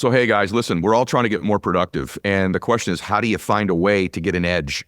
So, hey guys, listen, we're all trying to get more productive. And the question is, how do you find a way to get an edge?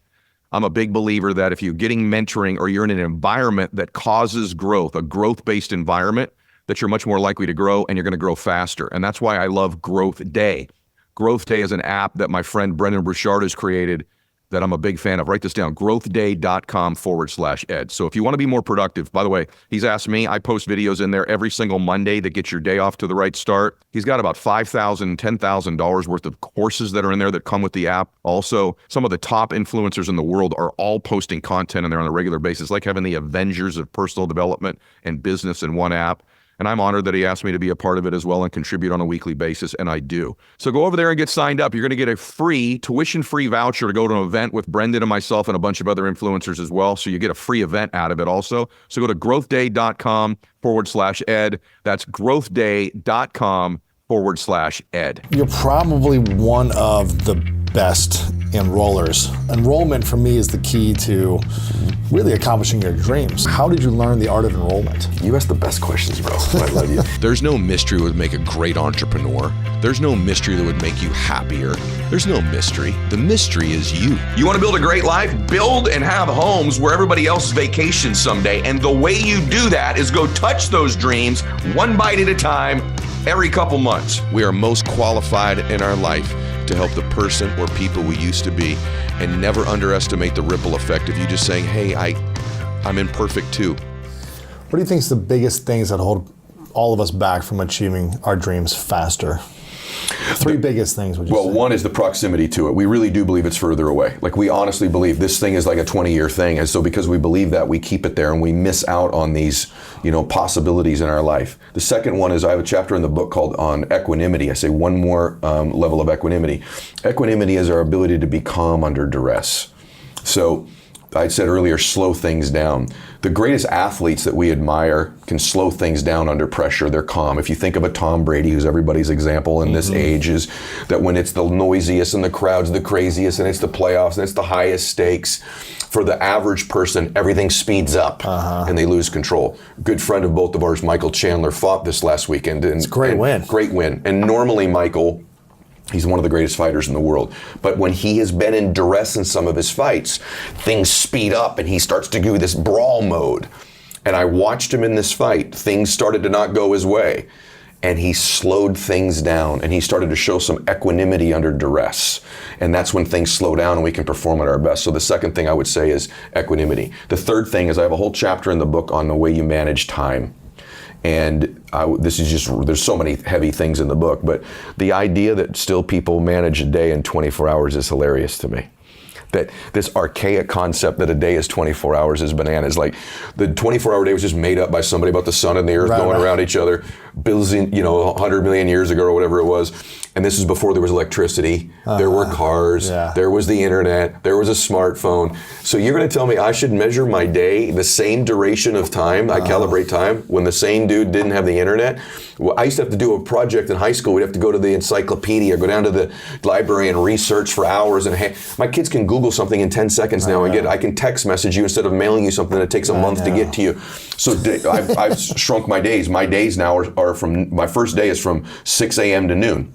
I'm a big believer that if you're getting mentoring or you're in an environment that causes growth, a growth-based environment, that you're much more likely to grow and you're going to grow faster. And that's why I love Growth Day. Growth Day is an app that my friend Brendan Burchard has created that I'm a big fan of. Write this down, growthday.com/ed. So if you want to be more productive, by the way, he's asked me, I post videos in there every single Monday that get your day off to the right start. He's got about $5,000, $10,000 worth of courses that are in there that come with the app. Also, some of the top influencers in the world are all posting content in there on a regular basis, like having the Avengers of personal development and business in one app. And I'm honored that he asked me to be a part of it as well and contribute on a weekly basis, and I do. So go over there and get signed up. You're going to get a free, tuition-free voucher to go to an event with Brendan and myself and a bunch of other influencers as well. So you get a free event out of it also. So go to growthday.com/ed. That's growthday.com/ed. You're probably one of the best enrollers. Enrollment for me is the key to really accomplishing your dreams. How did you learn the art of enrollment? You ask the best questions, bro. I love you. There's no mystery that would make a great entrepreneur. There's no mystery that would make you happier. There's no mystery. The mystery is you. You want to build a great life? Build and have homes where everybody else vacations someday. And the way you do that is go touch those dreams one bite at a time every couple months. We are most qualified in our life to help the person or people we used to be, and never underestimate the ripple effect of you just saying, hey, I'm imperfect too. What do you think is the biggest things that hold all of us back from achieving our dreams faster? Three biggest things, would you say? Well, one is the proximity to it. We really do believe it's further away. Like, we honestly believe this thing is like a 20-year thing. And so because we believe that, we keep it there and we miss out on these, possibilities in our life. The second one is I have a chapter in the book called on equanimity. I say one more level of equanimity. Equanimity is our ability to be calm under duress. So I said earlier, slow things down. The greatest athletes that we admire can slow things down under pressure. They're calm. If you think of a Tom Brady, who's everybody's example in this age, is that when it's the noisiest and the crowd's the craziest and it's the playoffs and it's the highest stakes, for the average person, everything speeds up and they lose control. Good friend of both of ours, Michael Chandler, fought this last weekend. It's a great win. Great win. And normally, Michael, he's one of the greatest fighters in the world. But when he has been in duress in some of his fights, things speed up and he starts to do this brawl mode. And I watched him in this fight. Things started to not go his way. And he slowed things down and he started to show some equanimity under duress. And that's when things slow down and we can perform at our best. So the second thing I would say is equanimity. The third thing is I have a whole chapter in the book on the way you manage time. And this is just, there's so many heavy things in the book, but the idea that still people manage a day in 24 hours is hilarious to me. That this archaic concept that a day is 24 hours is bananas. Like, the 24-hour day was just made up by somebody about the sun and the earth going around each other, billion, 100 million years ago or whatever it was. And this is before there was electricity, there were cars, there was the internet, there was a smartphone. So you're going to tell me I should measure my day the same duration of time, I calibrate time, when the same dude didn't have the internet? Well, I used to have to do a project in high school. We'd have to go to the encyclopedia, go down to the library and research for hours. And my kids can Google something in 10 seconds now and I can text message you instead of mailing you something that takes a month to get to you. So I've shrunk my days. My days now are from, my first day is from 6 a.m. to noon.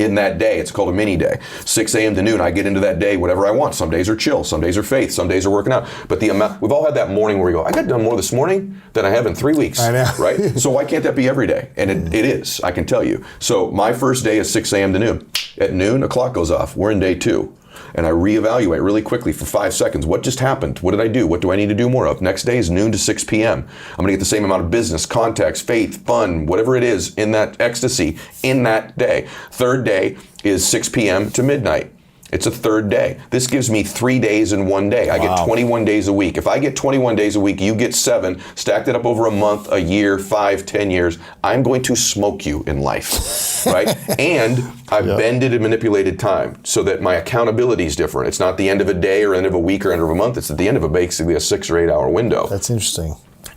In that day, it's called a mini day. 6 a.m. to noon, I get into that day whatever I want. Some days are chill, some days are faith, some days are working out. But the amount, we've all had that morning where we go, I got done more this morning than I have in 3 weeks. I know. Right? So why can't that be every day? And it is, I can tell you. So my first day is 6 a.m. to noon. At noon, a clock goes off. We're in day 2. And I reevaluate really quickly for 5 seconds. What just happened? What did I do? What do I need to do more of? Next day is noon to 6 p.m. I'm going to get the same amount of business, contacts, faith, fun, whatever it is in that ecstasy in that day. Third day is 6 p.m. to midnight. It's a third day. This gives me 3 days in one day. I get 21 days a week. If I get 21 days a week, you get 7. Stacked it up over a month, a year, 5, 10 years. I'm going to smoke you in life, right? And I've bended and manipulated time so that my accountability is different. It's not the end of a day or end of a week or end of a month. It's at the end of basically a 6 or 8 hour window. That's interesting.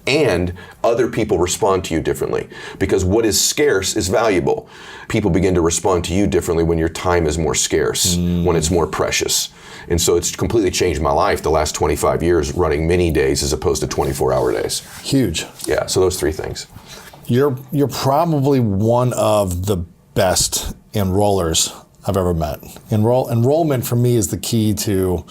And other people respond to you differently because what is scarce is valuable. People begin to respond to you differently when your time is more scarce, when it's more precious. And so it's completely changed my life the last 25 years running mini days as opposed to 24-hour days. Huge. Yeah, so those 3 things. You're probably one of the best enrollers I've ever met. Enrollment for me is the key to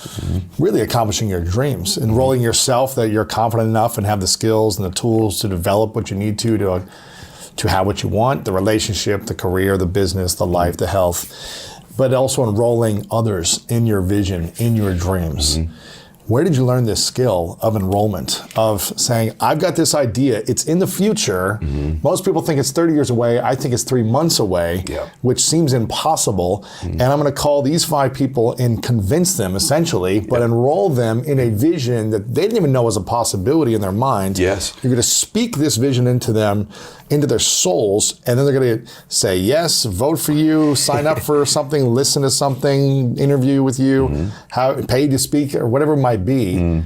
really accomplishing your dreams. Enrolling yourself that you're confident enough and have the skills and the tools to develop what you need to have what you want, the relationship, the career, the business, the life, the health, but also enrolling others in your vision, in your dreams. Where did you learn this skill of enrollment, of saying, I've got this idea, it's in the future. Most people think it's 30 years away. I think it's 3 months away, which seems impossible. And I'm going to call these 5 people and convince them, essentially, but enroll them in a vision that they didn't even know was a possibility in their mind. Yes. You're going to speak this vision into them, into their souls, and then they're going to say yes, vote for you, sign up for something, listen to something, interview with you, pay to speak, or whatever it might be,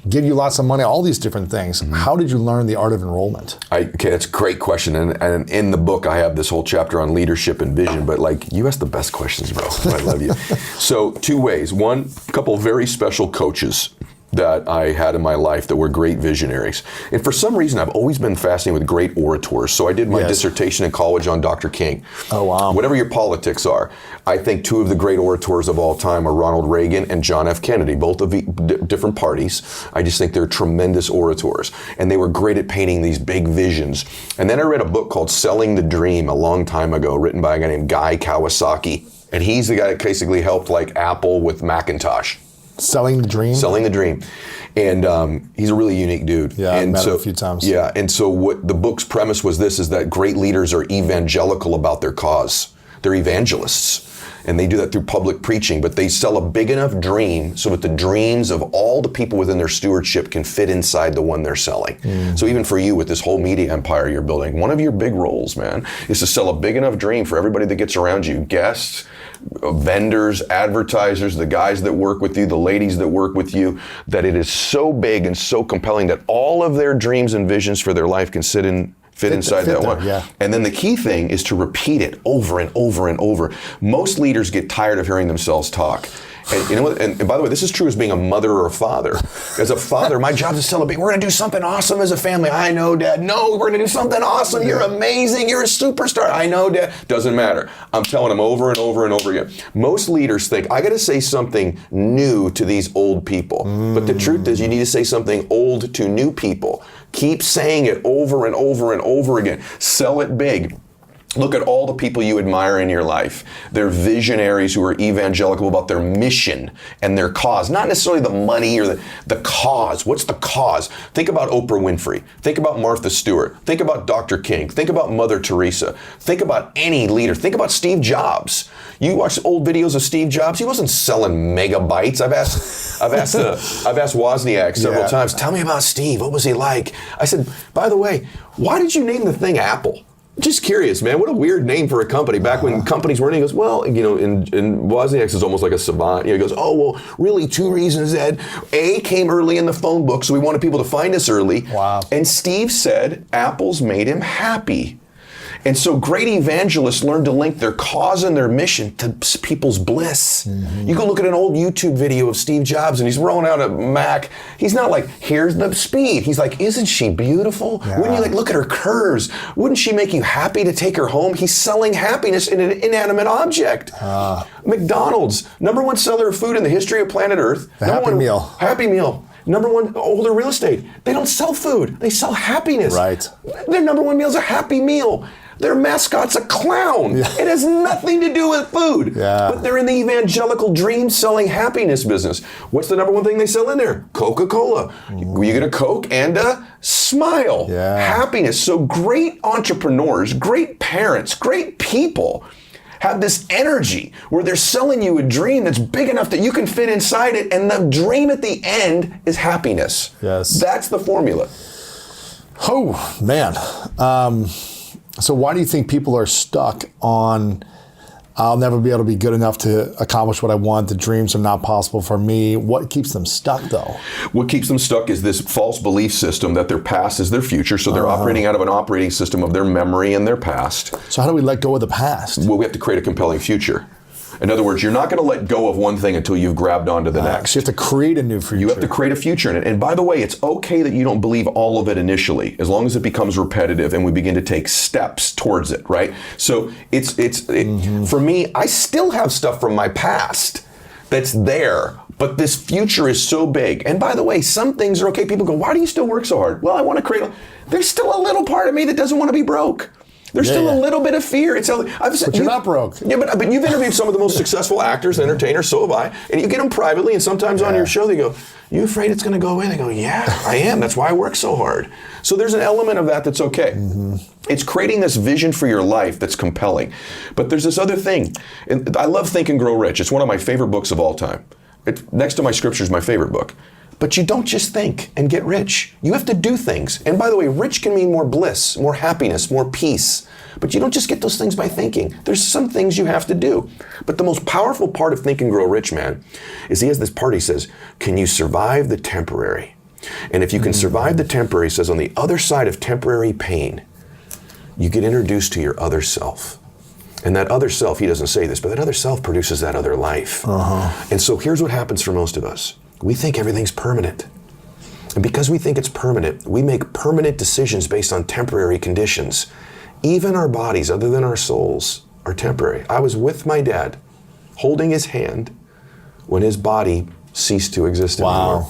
give you lots of money, all these different things. How did you learn the art of enrollment? Okay, that's a great question. And in the book, I have this whole chapter on leadership and vision, but like, you ask the best questions, bro. I love you. So 2 ways. One, a couple of very special coaches that I had in my life that were great visionaries. And for some reason, I've always been fascinated with great orators. So I did my dissertation in college on Dr. King. Oh, wow. Whatever your politics are, I think 2 of the great orators of all time are Ronald Reagan and John F. Kennedy, both of different parties. I just think they're tremendous orators. And they were great at painting these big visions. And then I read a book called Selling the Dream a long time ago, written by a guy named Guy Kawasaki. And he's the guy that basically helped like Apple with Macintosh. Selling the Dream? Selling the Dream. And he's a really unique dude. Yeah, I've met him a few times. Yeah, and so what the book's premise was this, is that great leaders are evangelical about their cause. They're evangelists. And they do that through public preaching, but they sell a big enough dream so that the dreams of all the people within their stewardship can fit inside the one they're selling. So even for you with this whole media empire you're building, one of your big roles, man, is to sell a big enough dream for everybody that gets around you, guests, vendors, advertisers, the guys that work with you, the ladies that work with you, that it is so big and so compelling that all of their dreams and visions for their life can fit inside that one. Yeah. And then the key thing is to repeat it over and over and over. Most leaders get tired of hearing themselves talk. And you know what? And by the way, this is true as being a mother or a father. As a father, my job is to celebrate. We're going to do something awesome as a family. I know, Dad. No, we're going to do something awesome. You're amazing. You're a superstar. I know, Dad. Doesn't matter. I'm telling them over and over and over again. Most leaders think, I got to say something new to these old people. But the truth is, you need to say something old to new people. Keep saying it over and over and over again. Sell it big. Look at all the people you admire in your life. They're visionaries who are evangelical about their mission and their cause. Not necessarily the money or the cause. What's the cause? Think about Oprah Winfrey. Think about Martha Stewart. Think about Dr. King. Think about Mother Teresa. Think about any leader. Think about Steve Jobs. You watch old videos of Steve Jobs. He wasn't selling megabytes. I've asked Wozniak several times, tell me about Steve. What was he like? I said, by the way, why did you name the thing Apple? Just curious, man. What a weird name for a company. Back when companies weren't, he goes, well, you know, and Wozniak is almost like a savant. You know, he goes, oh, well, really 2 reasons, Ed. A, came early in the phone book, so we wanted people to find us early. Wow. And Steve said Apple's made him happy. And so great evangelists learn to link their cause and their mission to people's bliss. You go look at an old YouTube video of Steve Jobs and he's rolling out a Mac. He's not like, here's the speed. He's like, isn't she beautiful? Yeah. Wouldn't you like, look at her curves? Wouldn't she make you happy to take her home? He's selling happiness in an inanimate object. McDonald's, #1 seller of food in the history of planet Earth. The Happy Meal. Happy Meal. #1 older real estate. They don't sell food. They sell happiness. Right. Their #1 meal is a Happy Meal. Their mascot's a clown. Yeah. It has nothing to do with food. Yeah. But they're in the evangelical dream selling happiness business. What's the #1 thing they sell in there? Coca-Cola. You get a Coke and a smile. Yeah. Happiness. So great entrepreneurs, great parents, great people have this energy where they're selling you a dream that's big enough that you can fit inside it, and the dream at the end is happiness. Yes. That's the formula. Oh, man. So why do you think people are stuck on, I'll never be able to be good enough to accomplish what I want, the dreams are not possible for me? What keeps them stuck, though? What keeps them stuck is this false belief system that their past is their future, so they're operating out of an operating system of their memory and their past. So how do we let go of the past? Well, we have to create a compelling future. In other words, you're not going to let go of one thing until you've grabbed onto the next. So you have to create a new future. You have to create a future in it. And by the way, it's okay that you don't believe all of it initially, as long as it becomes repetitive and we begin to take steps towards it, right? So for me, I still have stuff from my past that's there, but this future is so big. And by the way, some things are okay. People go, why do you still work so hard? Well, I want to create there's still a little part of me that doesn't want to be broke. There's still a little bit of fear. But you're not broke. Yeah, but you've interviewed some of the most successful actors, entertainers, so have I. And you get them privately, and sometimes on your show they go, you afraid it's going to go away? They go, yeah, I am. That's why I work so hard. So there's an element of that that's okay. It's creating this vision for your life that's compelling. But there's this other thing. And I love Think and Grow Rich. It's one of my favorite books of all time. Next to my scripture is my favorite book. But you don't just think and get rich. You have to do things. And by the way, rich can mean more bliss, more happiness, more peace. But you don't just get those things by thinking. There's some things you have to do. But the most powerful part of Think and Grow Rich, man, is he has this part, he says, can you survive the temporary? And if you can survive the temporary, he says, on the other side of temporary pain, you get introduced to your other self. And that other self, he doesn't say this, but that other self produces that other life. And so here's what happens for most of us. We think everything's permanent. And because we think it's permanent, we make permanent decisions based on temporary conditions. Even our bodies, other than our souls, are temporary. I was with my dad, holding his hand, when his body ceased to exist anymore.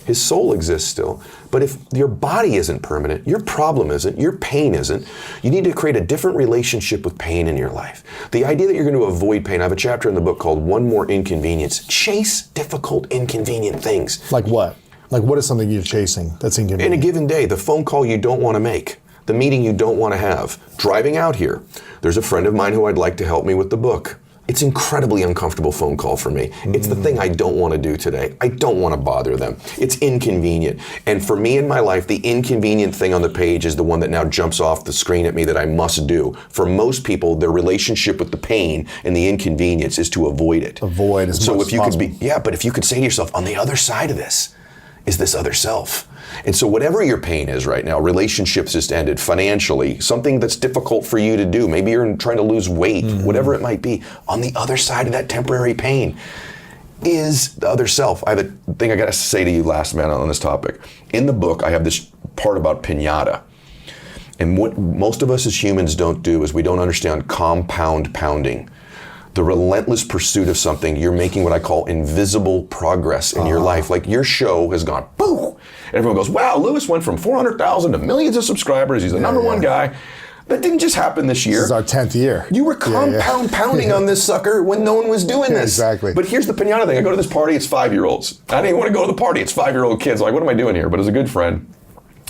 His soul exists still. But if your body isn't permanent, your problem isn't, your pain isn't, you need to create a different relationship with pain in your life. The idea that you're going to avoid pain, I have a chapter in the book called One More Inconvenience. Chase difficult, inconvenient things. Like what? Like what is something you're chasing that's inconvenient? In a given day, the phone call you don't want to make, the meeting you don't want to have, driving out here. There's a friend of mine who I'd like to help me with the book. It's incredibly uncomfortable phone call for me. It's the thing I don't want to do today. I don't want to bother them. It's inconvenient. And for me in my life, the inconvenient thing on the page is the one that now jumps off the screen at me that I must do. For most people, their relationship with the pain and the inconvenience is to avoid it. Avoid as much as possible. But if you could say to yourself, on the other side of this is this other self. And so whatever your pain is right now, relationships just ended, financially, something that's difficult for you to do, maybe you're trying to lose weight, whatever it might be, on the other side of that temporary pain is the other self. I have a thing I got to say to you last, man, on this topic. In the book, I have this part about piñata. And what most of us as humans don't do is we don't understand compound pounding. The relentless pursuit of something, you're making what I call invisible progress in your life. Like your show has gone, boom! And everyone goes, wow, Lewis went from 400,000 to millions of subscribers. He's the number one guy. That didn't just happen this year. This is our 10th year. You were compound pounding on this sucker when no one was doing this. Exactly. But here's the piñata thing. I go to this party, it's 5-year-olds. I didn't even want to go to the party, it's 5-year-old kids. I'm like, what am I doing here? But as a good friend,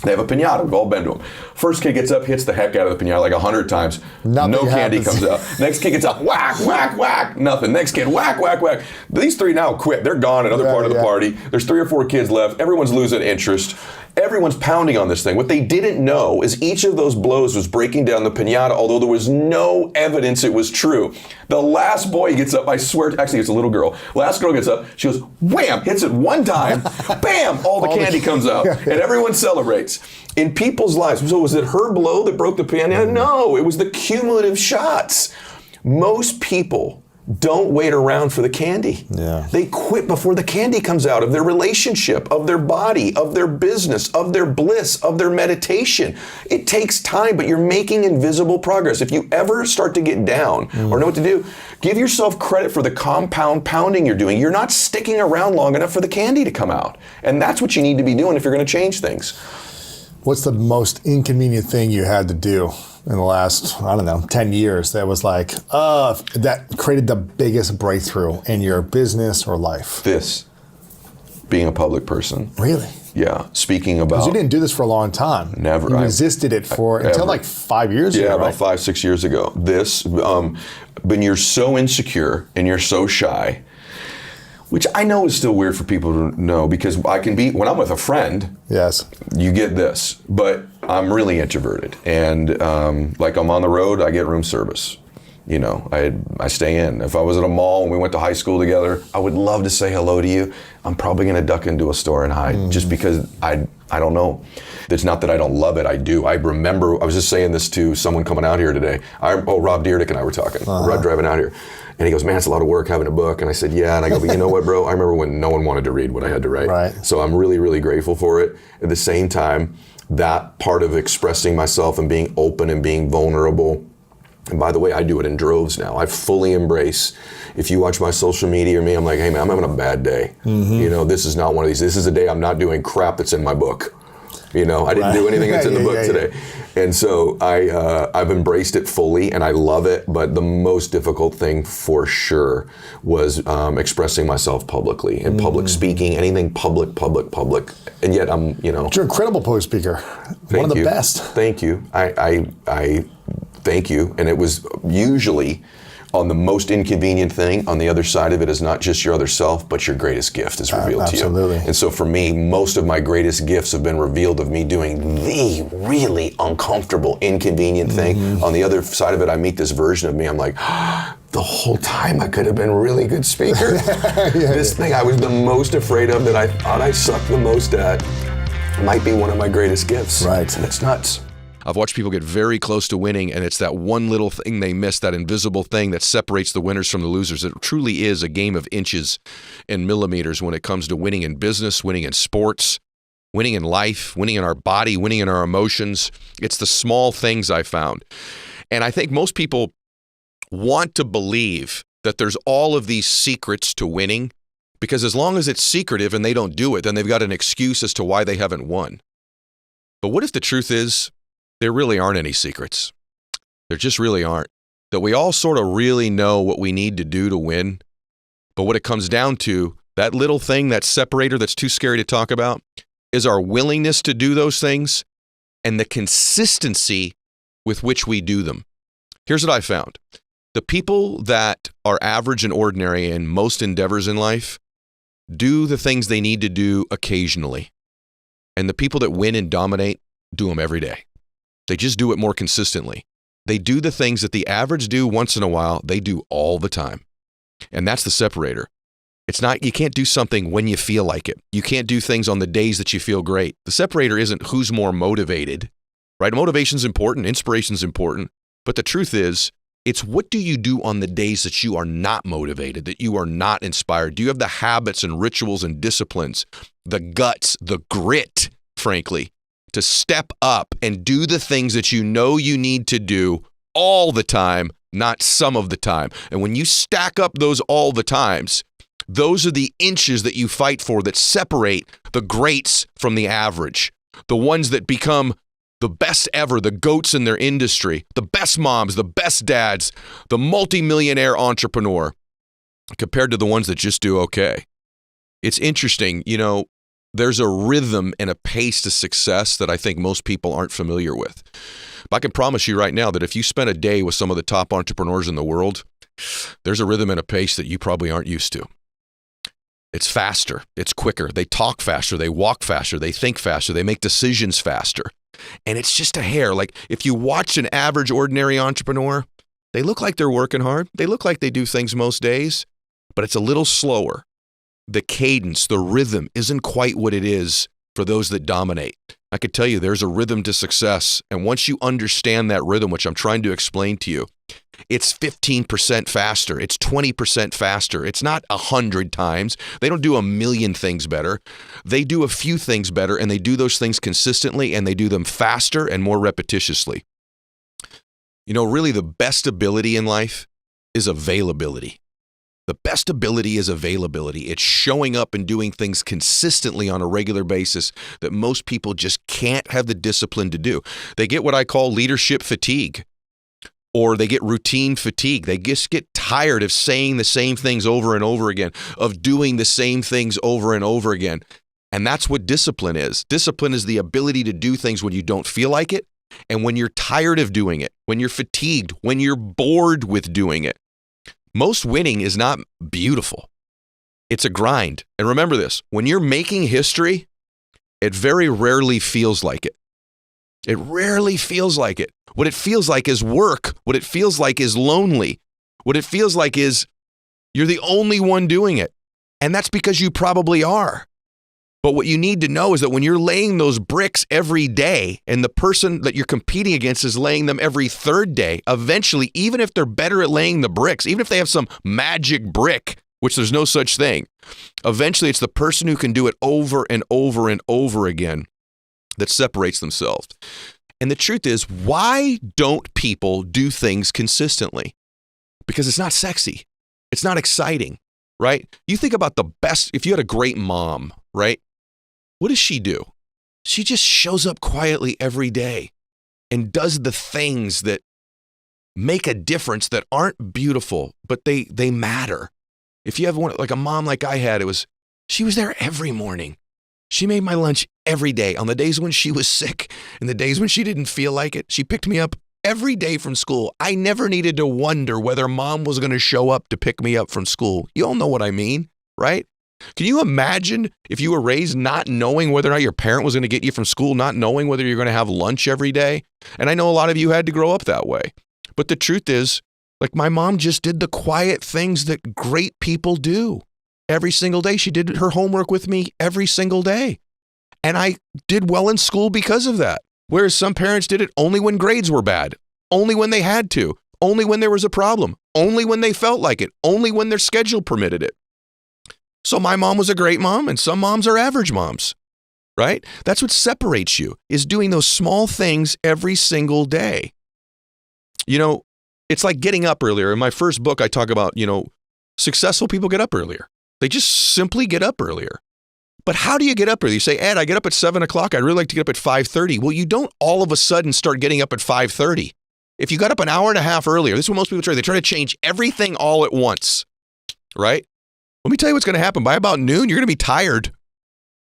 they have a piñata. We've all been to them. First kid gets up, hits the heck out of the piñata like 100 times. Nothing no candy happens. comes out. Next kid gets up, whack, whack, whack. Nothing. Next kid, whack, whack, whack. These three now quit. They're gone. Another part of the party. There's 3 or 4 kids left. Everyone's losing interest. Everyone's pounding on this thing. What they didn't know is each of those blows was breaking down the piñata, although there was no evidence it was true. The last boy gets up, I swear, actually it's a little girl. Last girl gets up, she goes, wham, hits it one time, bam, all the candy comes out, and everyone celebrates. In people's lives, so was it her blow that broke the piñata? No, it was the cumulative shots. Most people don't wait around for the candy. Yeah. They quit before the candy comes out of their relationship, of their body, of their business, of their bliss, of their meditation. It takes time, but you're making invisible progress. If you ever start to get down or know what to do, give yourself credit for the compound pounding you're doing. You're not sticking around long enough for the candy to come out. And that's what you need to be doing if you're going to change things. What's the most inconvenient thing you had to do in the last, 10 years that was like, that created the biggest breakthrough in your business or life? This, being a public person. Really? Yeah, speaking about... Because you didn't do this for a long time. Never. You resisted it until like 5 years ago, Yeah, right? about 5-6 years ago. This, when you're so insecure and you're so shy, which I know is still weird for people to know, because I can be, when I'm with a friend, yes, you get this, but I'm really introverted. And like I'm on the road, I get room service. You know, I stay in. If I was at a mall and we went to high school together, I would love to say hello to you. I'm probably gonna duck into a store and hide just because I don't know. It's not that I don't love it, I do. I remember, I was just saying this to someone coming out here today. Rob Dyrdek and I were talking, Rob driving out here. And he goes, man, it's a lot of work having a book. And I said, yeah. And I go, but you know what, bro? I remember when no one wanted to read what I had to write. Right. So I'm really, really grateful for it. At the same time, that part of expressing myself and being open and being vulnerable, and by the way, I do it in droves now. I fully embrace, if you watch my social media or me, I'm like, hey man, I'm having a bad day. You know, this is not one of these. This is a day I'm not doing crap that's in my book. You know, I didn't do anything that's in the book today. And so I've embraced it fully and I love it. But the most difficult thing for sure was expressing myself publicly and public speaking, anything public. And yet I'm, you know. But you're an incredible public speaker. One of the best. Thank you. I thank you. And it was usually on the most inconvenient thing. On the other side of it is not just your other self, but your greatest gift is revealed to you. Absolutely. And so for me, most of my greatest gifts have been revealed of me doing the really uncomfortable, inconvenient thing. On the other side of it, I meet this version of me. I'm like, the whole time I could have been a really good speaker. This thing I was the most afraid of, that I thought I sucked the most at, might be one of my greatest gifts. Right. And it's nuts. I've watched people get very close to winning, and it's that one little thing they miss, that invisible thing that separates the winners from the losers. It truly is a game of inches and millimeters when it comes to winning in business, winning in sports, winning in life, winning in our body, winning in our emotions. It's the small things I found. And I think most people want to believe that there's all of these secrets to winning, because as long as it's secretive and they don't do it, then they've got an excuse as to why they haven't won. But what if the truth is, there really aren't any secrets? There just really aren't. That we all sort of really know what we need to do to win. But what it comes down to, that little thing, that separator that's too scary to talk about, is our willingness to do those things and the consistency with which we do them. Here's what I found. The people that are average and ordinary in most endeavors in life do the things they need to do occasionally. And the people that win and dominate do them every day. They just do it more consistently. They do the things that the average do once in a while, they do all the time. And that's the separator. It's not, you can't do something when you feel like it. You can't do things on the days that you feel great. The separator isn't who's more motivated, right? Motivation's important, inspiration's important. But the truth is, it's what do you do on the days that you are not motivated, that you are not inspired? Do you have the habits and rituals and disciplines, the guts, the grit, frankly, to step up and do the things that you know you need to do all the time, not some of the time? And when you stack up those all the times, those are the inches that you fight for that separate the greats from the average, the ones that become the best ever, the GOATs in their industry, the best moms, the best dads, the multimillionaire entrepreneur, compared to the ones that just do okay. It's interesting, you know, there's a rhythm and a pace to success that I think most people aren't familiar with. But I can promise you right now that if you spend a day with some of the top entrepreneurs in the world, there's a rhythm and a pace that you probably aren't used to. It's faster, it's quicker, they talk faster, they walk faster, they think faster, they make decisions faster. And it's just a hair. Like if you watch an average, ordinary entrepreneur, they look like they're working hard. They look like they do things most days, but it's a little slower. The cadence, the rhythm isn't quite what it is for those that dominate. I could tell you there's a rhythm to success. And once you understand that rhythm, which I'm trying to explain to you, it's 15% faster. It's 20% faster. It's not 100 times. They don't do a million things better. They do a few things better, and they do those things consistently, and they do them faster and more repetitiously. You know, really the best ability in life is availability. The best ability is availability. It's showing up and doing things consistently on a regular basis that most people just can't have the discipline to do. They get what I call leadership fatigue, or they get routine fatigue. They just get tired of saying the same things over and over again, of doing the same things over and over again. And that's what discipline is. Discipline is the ability to do things when you don't feel like it, and when you're tired of doing it, when you're fatigued, when you're bored with doing it. Most winning is not beautiful. It's a grind. And remember this, when you're making history, it very rarely feels like it. It rarely feels like it. What it feels like is work. What it feels like is lonely. What it feels like is you're the only one doing it. And that's because you probably are. But what you need to know is that when you're laying those bricks every day and the person that you're competing against is laying them every third day, eventually, even if they're better at laying the bricks, even if they have some magic brick, which there's no such thing, eventually it's the person who can do it over and over and over again that separates themselves. And the truth is, why don't people do things consistently? Because it's not sexy. It's not exciting, right? You think about the best, if you had a great mom, right? What does she do? She just shows up quietly every day and does the things that make a difference that aren't beautiful, but they matter. If you have one, like a mom like I had, she was there every morning. She made my lunch every day. On the days when she was sick and the days when she didn't feel like it, she picked me up every day from school. I never needed to wonder whether mom was going to show up to pick me up from school. You all know what I mean, right? Can you imagine if you were raised not knowing whether or not your parent was going to get you from school, not knowing whether you're going to have lunch every day? And I know a lot of you had to grow up that way. But the truth is, like my mom just did the quiet things that great people do every single day. She did her homework with me every single day. And I did well in school because of that. Whereas some parents did it only when grades were bad, only when they had to, only when there was a problem, only when they felt like it, only when their schedule permitted it. So my mom was a great mom, and some moms are average moms, right? That's what separates you, is doing those small things every single day. You know, it's like getting up earlier. In my first book, I talk about, successful people get up earlier. They just simply get up earlier. But how do you get up early? You say, Ed, I get up at 7 o'clock. I'd really like to get up at 5:30. Well, you don't all of a sudden start getting up at 5:30. If you got up an hour and a half earlier, this is what most people try. They try to change everything all at once, right? Let me tell you what's going to happen. By about noon, you're going to be tired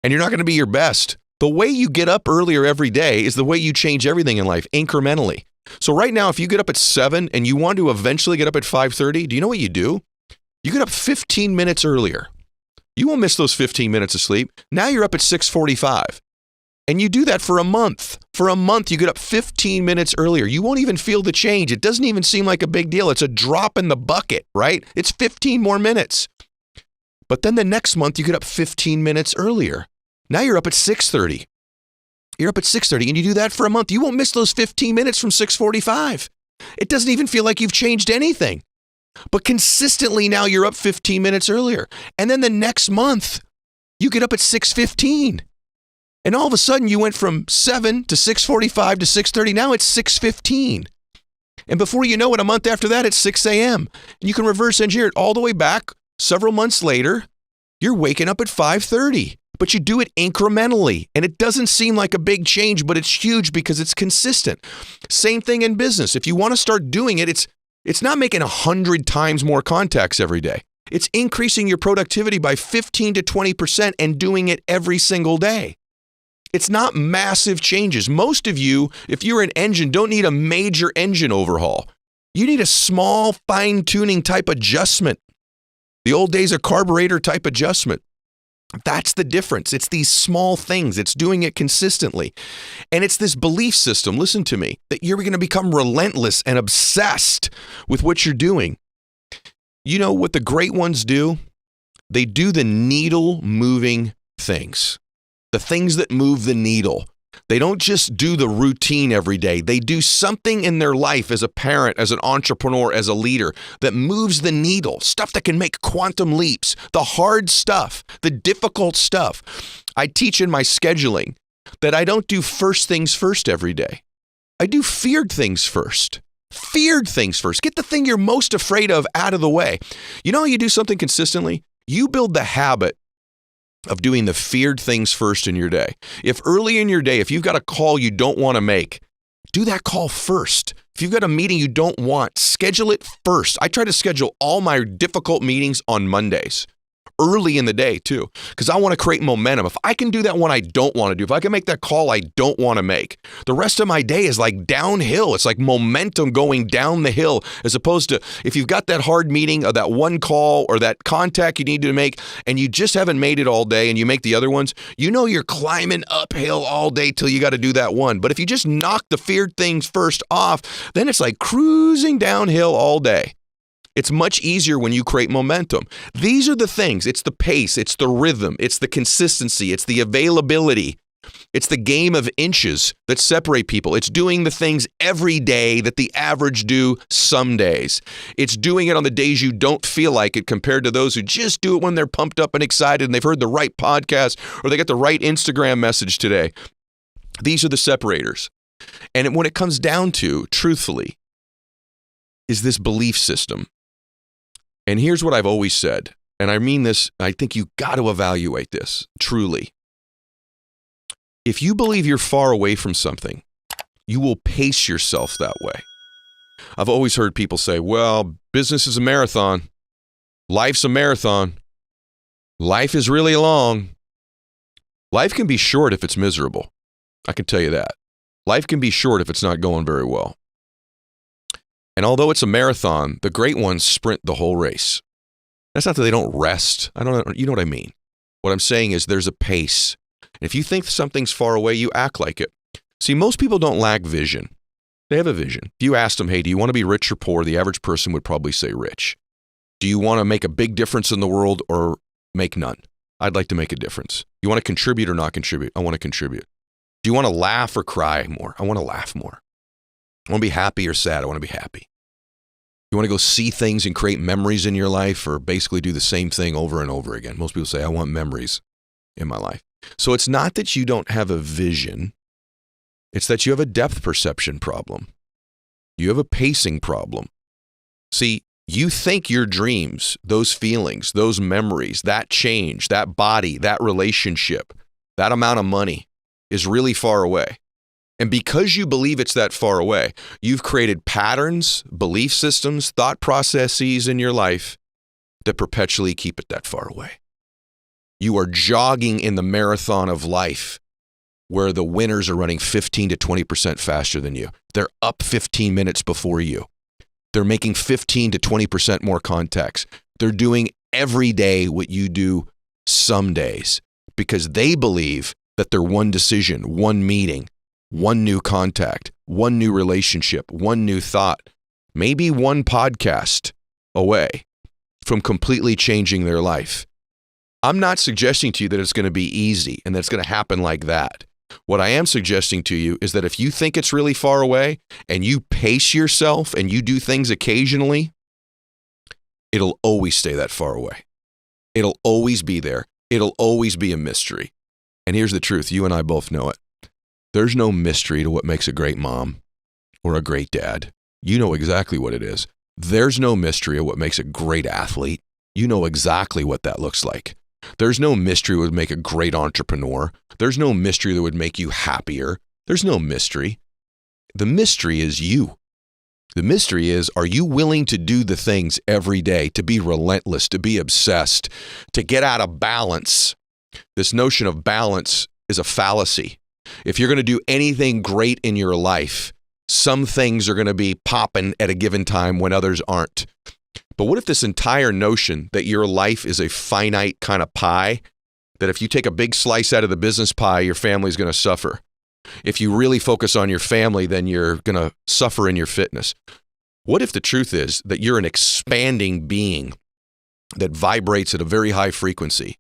and you're not going to be your best. The way you get up earlier every day is the way you change everything in life, incrementally. So right now, if you get up at 7 and you want to eventually get up at 5:30, do you know what you do? You get up 15 minutes earlier. You won't miss those 15 minutes of sleep. Now you're up at 6:45. And you do that for a month. For a month, you get up 15 minutes earlier. You won't even feel the change. It doesn't even seem like a big deal. It's a drop in the bucket, right? It's 15 more minutes. But then the next month, you get up 15 minutes earlier. Now you're up at 6:30. You're up at 6:30, and you do that for a month. You won't miss those 15 minutes from 6:45. It doesn't even feel like you've changed anything. But consistently now you're up 15 minutes earlier. And then the next month, you get up at 6:15. And all of a sudden, you went from 7 to 6:45 to 6:30. Now it's 6:15. And before you know it, a month after that, it's 6 a.m. And you can reverse engineer it all the way back. Several months later, you're waking up at 5:30. But you do it incrementally. And it doesn't seem like a big change, but it's huge because it's consistent. Same thing in business. If you want to start doing it, it's not making 100 times more contacts every day. It's increasing your productivity by 15 to 20% and doing it every single day. It's not massive changes. Most of you, if you're an engine, don't need a major engine overhaul. You need a small fine-tuning type adjustment. The old days of carburetor type adjustment. That's the difference. It's these small things. It's doing it consistently. And it's this belief system, listen to me, that you're going to become relentless and obsessed with what you're doing. You know what the great ones do? They do the needle moving things. The things that move the needle. They don't just do the routine every day. They do something in their life as a parent, as an entrepreneur, as a leader that moves the needle, stuff that can make quantum leaps, the hard stuff, the difficult stuff. I teach in my scheduling that I don't do first things first every day. I do feared things first. Feared things first. Get the thing you're most afraid of out of the way. You know how you do something consistently? You build the habit of doing the feared things first in your day. If early in your day, if you've got a call you don't want to make, do that call first. If you've got a meeting you don't want, schedule it first. I try to schedule all my difficult meetings on Mondays, early in the day too, because I want to create momentum. If I can do that one I don't want to do, if I can make that call I don't want to make, the rest of my day is like downhill. It's like momentum going down the hill, as opposed to if you've got that hard meeting or that one call or that contact you need to make and you just haven't made it all day and you make the other ones, you know you're climbing uphill all day till you got to do that one. But if you just knock the feared things first off, then it's like cruising downhill all day. It's much easier when you create momentum. These are the things. It's the pace. It's the rhythm. It's the consistency. It's the availability. It's the game of inches that separate people. It's doing the things every day that the average do some days. It's doing it on the days you don't feel like it compared to those who just do it when they're pumped up and excited and they've heard the right podcast or they get the right Instagram message today. These are the separators. And when it comes down to, truthfully, is this belief system. And here's what I've always said, and I mean this, I think you got to evaluate this, truly. If you believe you're far away from something, you will pace yourself that way. I've always heard people say, well, business is a marathon. Life's a marathon. Life is really long. Life can be short if it's miserable. I can tell you that. Life can be short if it's not going very well. And although it's a marathon, the great ones sprint the whole race. That's not that they don't rest. You know what I mean? What I'm saying is there's a pace. And if you think something's far away, you act like it. See, most people don't lack vision. They have a vision. If you asked them, hey, do you want to be rich or poor? The average person would probably say rich. Do you want to make a big difference in the world or make none? I'd like to make a difference. You want to contribute or not contribute? I want to contribute. Do you want to laugh or cry more? I want to laugh more. I want to be happy or sad? I want to be happy. You want to go see things and create memories in your life or basically do the same thing over and over again? Most people say, I want memories in my life. So it's not that you don't have a vision. It's that you have a depth perception problem. You have a pacing problem. See, you think your dreams, those feelings, those memories, that change, that body, that relationship, that amount of money is really far away. And because you believe it's that far away, you've created patterns, belief systems, thought processes in your life that perpetually keep it that far away. You are jogging in the marathon of life where the winners are running 15 to 20% faster than you. They're up 15 minutes before you. They're making 15 to 20% more contacts. They're doing every day what you do some days because they believe that they're one decision, one meeting, one new contact, one new relationship, one new thought, maybe one podcast away from completely changing their life. I'm not suggesting to you that it's going to be easy and that it's going to happen like that. What I am suggesting to you is that if you think it's really far away and you pace yourself and you do things occasionally, it'll always stay that far away. It'll always be there. It'll always be a mystery. And here's the truth. You and I both know it. There's no mystery to what makes a great mom or a great dad. You know exactly what it is. There's no mystery of what makes a great athlete. You know exactly what that looks like. There's no mystery that would make a great entrepreneur. There's no mystery that would make you happier. There's no mystery. The mystery is you. The mystery is, are you willing to do the things every day, to be relentless, to be obsessed, to get out of balance? This notion of balance is a fallacy. If you're going to do anything great in your life, some things are going to be popping at a given time when others aren't. But what if this entire notion that your life is a finite kind of pie, that if you take a big slice out of the business pie, your family's going to suffer? If you really focus on your family, then you're going to suffer in your fitness. What if the truth is that you're an expanding being that vibrates at a very high frequency,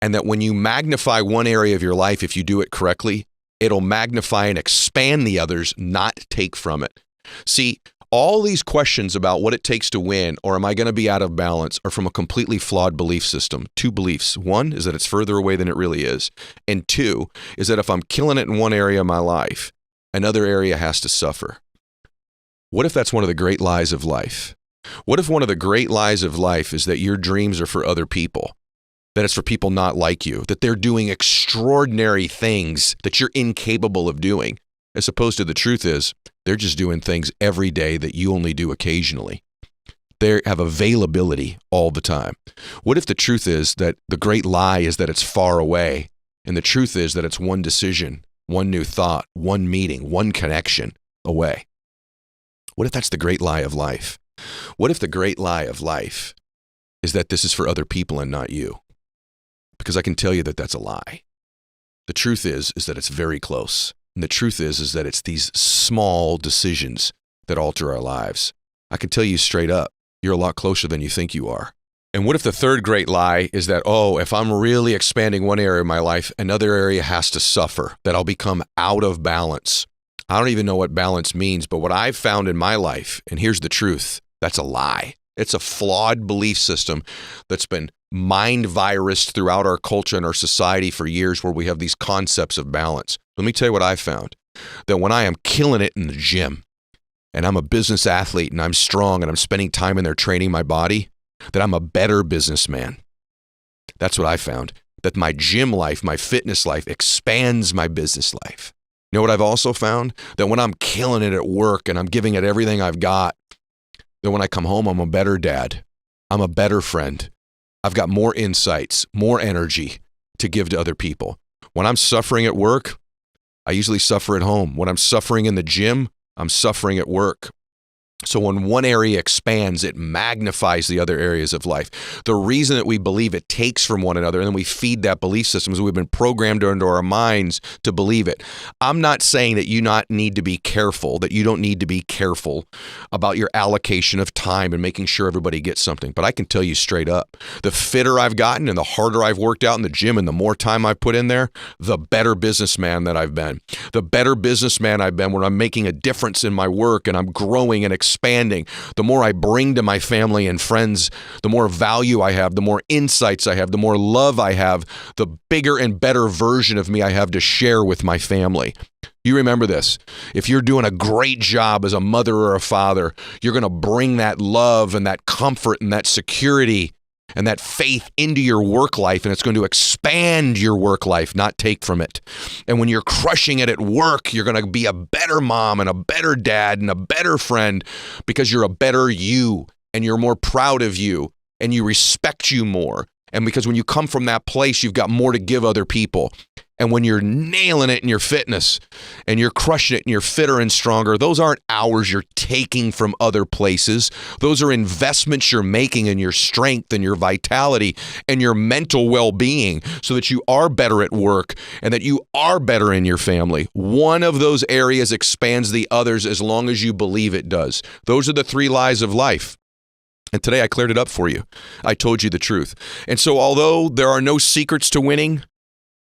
and that when you magnify one area of your life, if you do it correctly, it'll magnify and expand the others, not take from it? See, all these questions about what it takes to win or am I going to be out of balance are from a completely flawed belief system. Two beliefs. One is that it's further away than it really is. And two is that if I'm killing it in one area of my life, another area has to suffer. What if that's one of the great lies of life? What if one of the great lies of life is that your dreams are for other people? That it's for people not like you, that they're doing extraordinary things that you're incapable of doing, as opposed to the truth is they're just doing things every day that you only do occasionally. They have availability all the time. What if the truth is that the great lie is that it's far away, and the truth is that it's one decision, one new thought, one meeting, one connection away? What if that's the great lie of life? What if the great lie of life is that this is for other people and not you? Because I can tell you that that's a lie. The truth is that it's very close. And the truth is that it's these small decisions that alter our lives. I can tell you straight up, you're a lot closer than you think you are. And what if the third great lie is that, oh, if I'm really expanding one area of my life, another area has to suffer, that I'll become out of balance. I don't even know what balance means, but what I've found in my life, and here's the truth, that's a lie. It's a flawed belief system that's been mind-virused throughout our culture and our society for years, where we have these concepts of balance. Let me tell you what I found, that when I am killing it in the gym, and I'm a business athlete, and I'm strong, and I'm spending time in there training my body, that I'm a better businessman. That's what I found, that my gym life, my fitness life expands my business life. You know what I've also found? That when I'm killing it at work and I'm giving it everything I've got, that when I come home, I'm a better dad. I'm a better friend. I've got more insights, more energy to give to other people. When I'm suffering at work, I usually suffer at home. When I'm suffering in the gym, I'm suffering at work. So when one area expands, it magnifies the other areas of life. The reason that we believe it takes from one another, and then we feed that belief system, is we've been programmed into our minds to believe it. I'm not saying that you not need to be careful, that you don't need to be careful about your allocation of time and making sure everybody gets something. But I can tell you straight up, the fitter I've gotten and the harder I've worked out in the gym and the more time I've put in there, the better businessman that I've been. The better businessman I've been when I'm making a difference in my work and I'm growing and expanding. The more I bring to my family and friends, the more value I have, the more insights I have, the more love I have, the bigger and better version of me I have to share with my family. You remember this. If you're doing a great job as a mother or a father, you're going to bring that love and that comfort and that security and that faith into your work life, and it's going to expand your work life, not take from it. And when you're crushing it at work, you're going to be a better mom and a better dad and a better friend, because you're a better you, and you're more proud of you, and you respect you more. And because when you come from that place, you've got more to give other people. And when you're nailing it in your fitness and you're crushing it and you're fitter and stronger, those aren't hours you're taking from other places. Those are investments you're making in your strength and your vitality and your mental well-being, so that you are better at work and that you are better in your family. One of those areas expands the others as long as you believe it does. Those are the three lies of life. And today I cleared it up for you. I told you the truth. And so although there are no secrets to winning,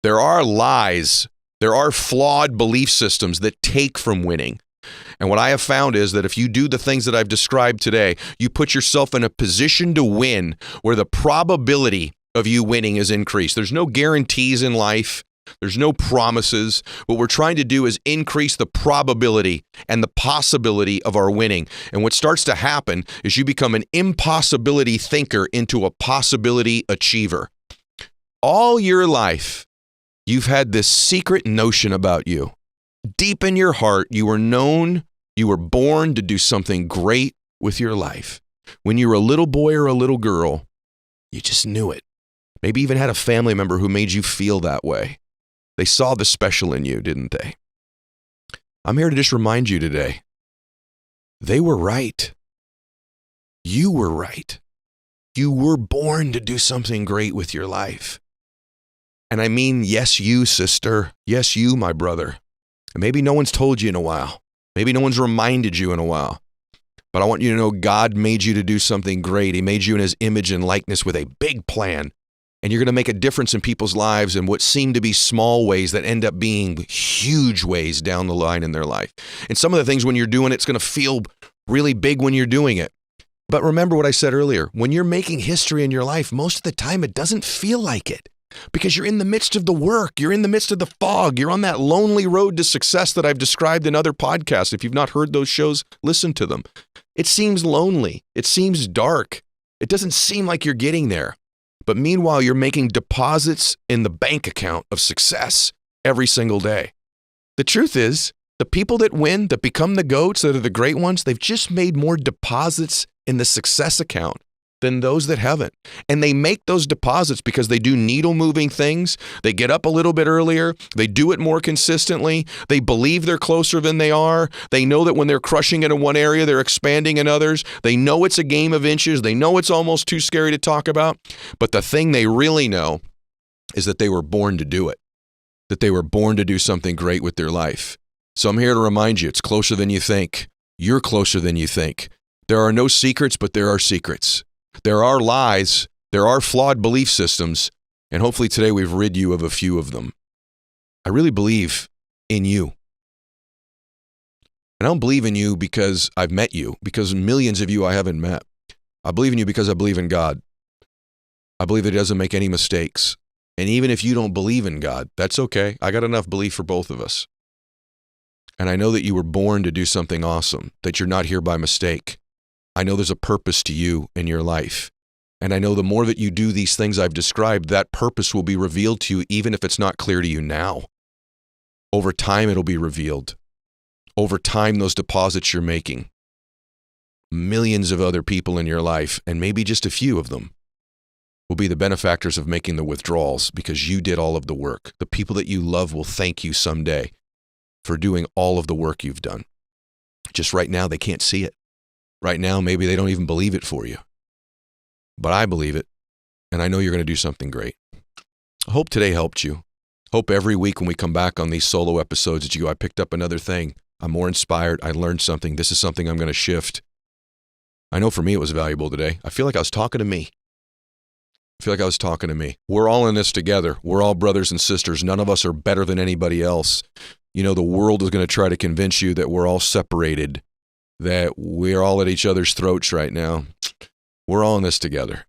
there are lies, there are flawed belief systems that take from winning. And what I have found is that if you do the things that I've described today, you put yourself in a position to win where the probability of you winning is increased. There's no guarantees in life. There's no promises. What we're trying to do is increase the probability and the possibility of our winning. And what starts to happen is you become an impossibility thinker into a possibility achiever. All your life, you've had this secret notion about you. Deep in your heart, you were known, you were born to do something great with your life. When you were a little boy or a little girl, you just knew it. Maybe even had a family member who made you feel that way. They saw the special in you, didn't they? I'm here to just remind you today, they were right. You were right. You were born to do something great with your life. And I mean, yes, you, sister. Yes, you, my brother. And maybe no one's told you in a while. Maybe no one's reminded you in a while. But I want you to know God made you to do something great. He made you in his image and likeness with a big plan. And you're going to make a difference in people's lives in what seem to be small ways that end up being huge ways down the line in their life. And some of the things when you're doing it's going to feel really big when you're doing it. But remember what I said earlier. When you're making history in your life, most of the time it doesn't feel like it. Because you're in the midst of the work. You're in the midst of the fog. You're on that lonely road to success that I've described in other podcasts. If you've not heard those shows, listen to them. It seems lonely. It seems dark. It doesn't seem like you're getting there. But meanwhile, you're making deposits in the bank account of success every single day. The truth is, the people that win, that become the GOATs, that are the great ones, they've just made more deposits in the success account than those that haven't. And they make those deposits because they do needle-moving things. They get up a little bit earlier. They do it more consistently. They believe they're closer than they are. They know that when they're crushing it in one area, they're expanding in others. They know it's a game of inches. They know it's almost too scary to talk about. But the thing they really know is that they were born to do it, that they were born to do something great with their life. So I'm here to remind you, it's closer than you think. You're closer than you think. There are no secrets, but there are secrets. There are lies. There are flawed belief systems. And hopefully today we've rid you of a few of them. I really believe in you. And I don't believe in you because I've met you, because millions of you I haven't met. I believe in you because I believe in God. I believe that He doesn't make any mistakes. And even if you don't believe in God, that's okay. I got enough belief for both of us. And I know that you were born to do something awesome, that you're not here by mistake. I know there's a purpose to you in your life. And I know the more that you do these things I've described, that purpose will be revealed to you, even if it's not clear to you now. Over time, it'll be revealed. Over time, those deposits you're making, millions of other people in your life, and maybe just a few of them, will be the benefactors of making the withdrawals because you did all of the work. The people that you love will thank you someday for doing all of the work you've done. Just right now, they can't see it. Right now, maybe they don't even believe it for you. But I believe it, and I know you're going to do something great. I hope today helped you. Hope every week when we come back on these solo episodes that you go, I picked up another thing. I'm more inspired. I learned something. This is something I'm going to shift. I know for me it was valuable today. I feel like I was talking to me. We're all in this together. We're all brothers and sisters. None of us are better than anybody else. You know, the world is going to try to convince you that we're all separated, that we're all at each other's throats right now. We're all in this together.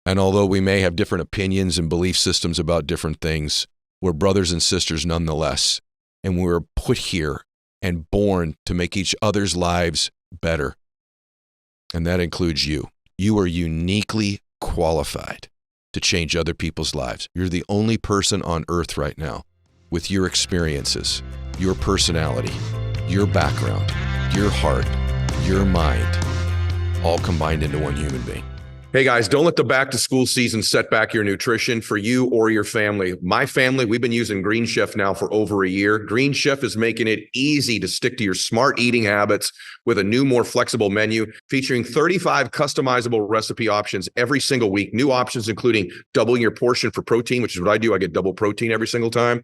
And although we may have different opinions and belief systems about different things, we're brothers and sisters nonetheless. And we were put here and born to make each other's lives better. And that includes you. You are uniquely qualified to change other people's lives. You're the only person on earth right now with your experiences, your personality, your background, your heart, your mind, all combined into one human being. Hey guys, don't let the back to school season set back your nutrition for you or your family. My family, we've been using Green Chef now for over a year. Green Chef is making it easy to stick to your smart eating habits with a new, more flexible menu featuring 35 customizable recipe options every single week. New options including doubling your portion for protein, which is what I do. I get double protein every single time.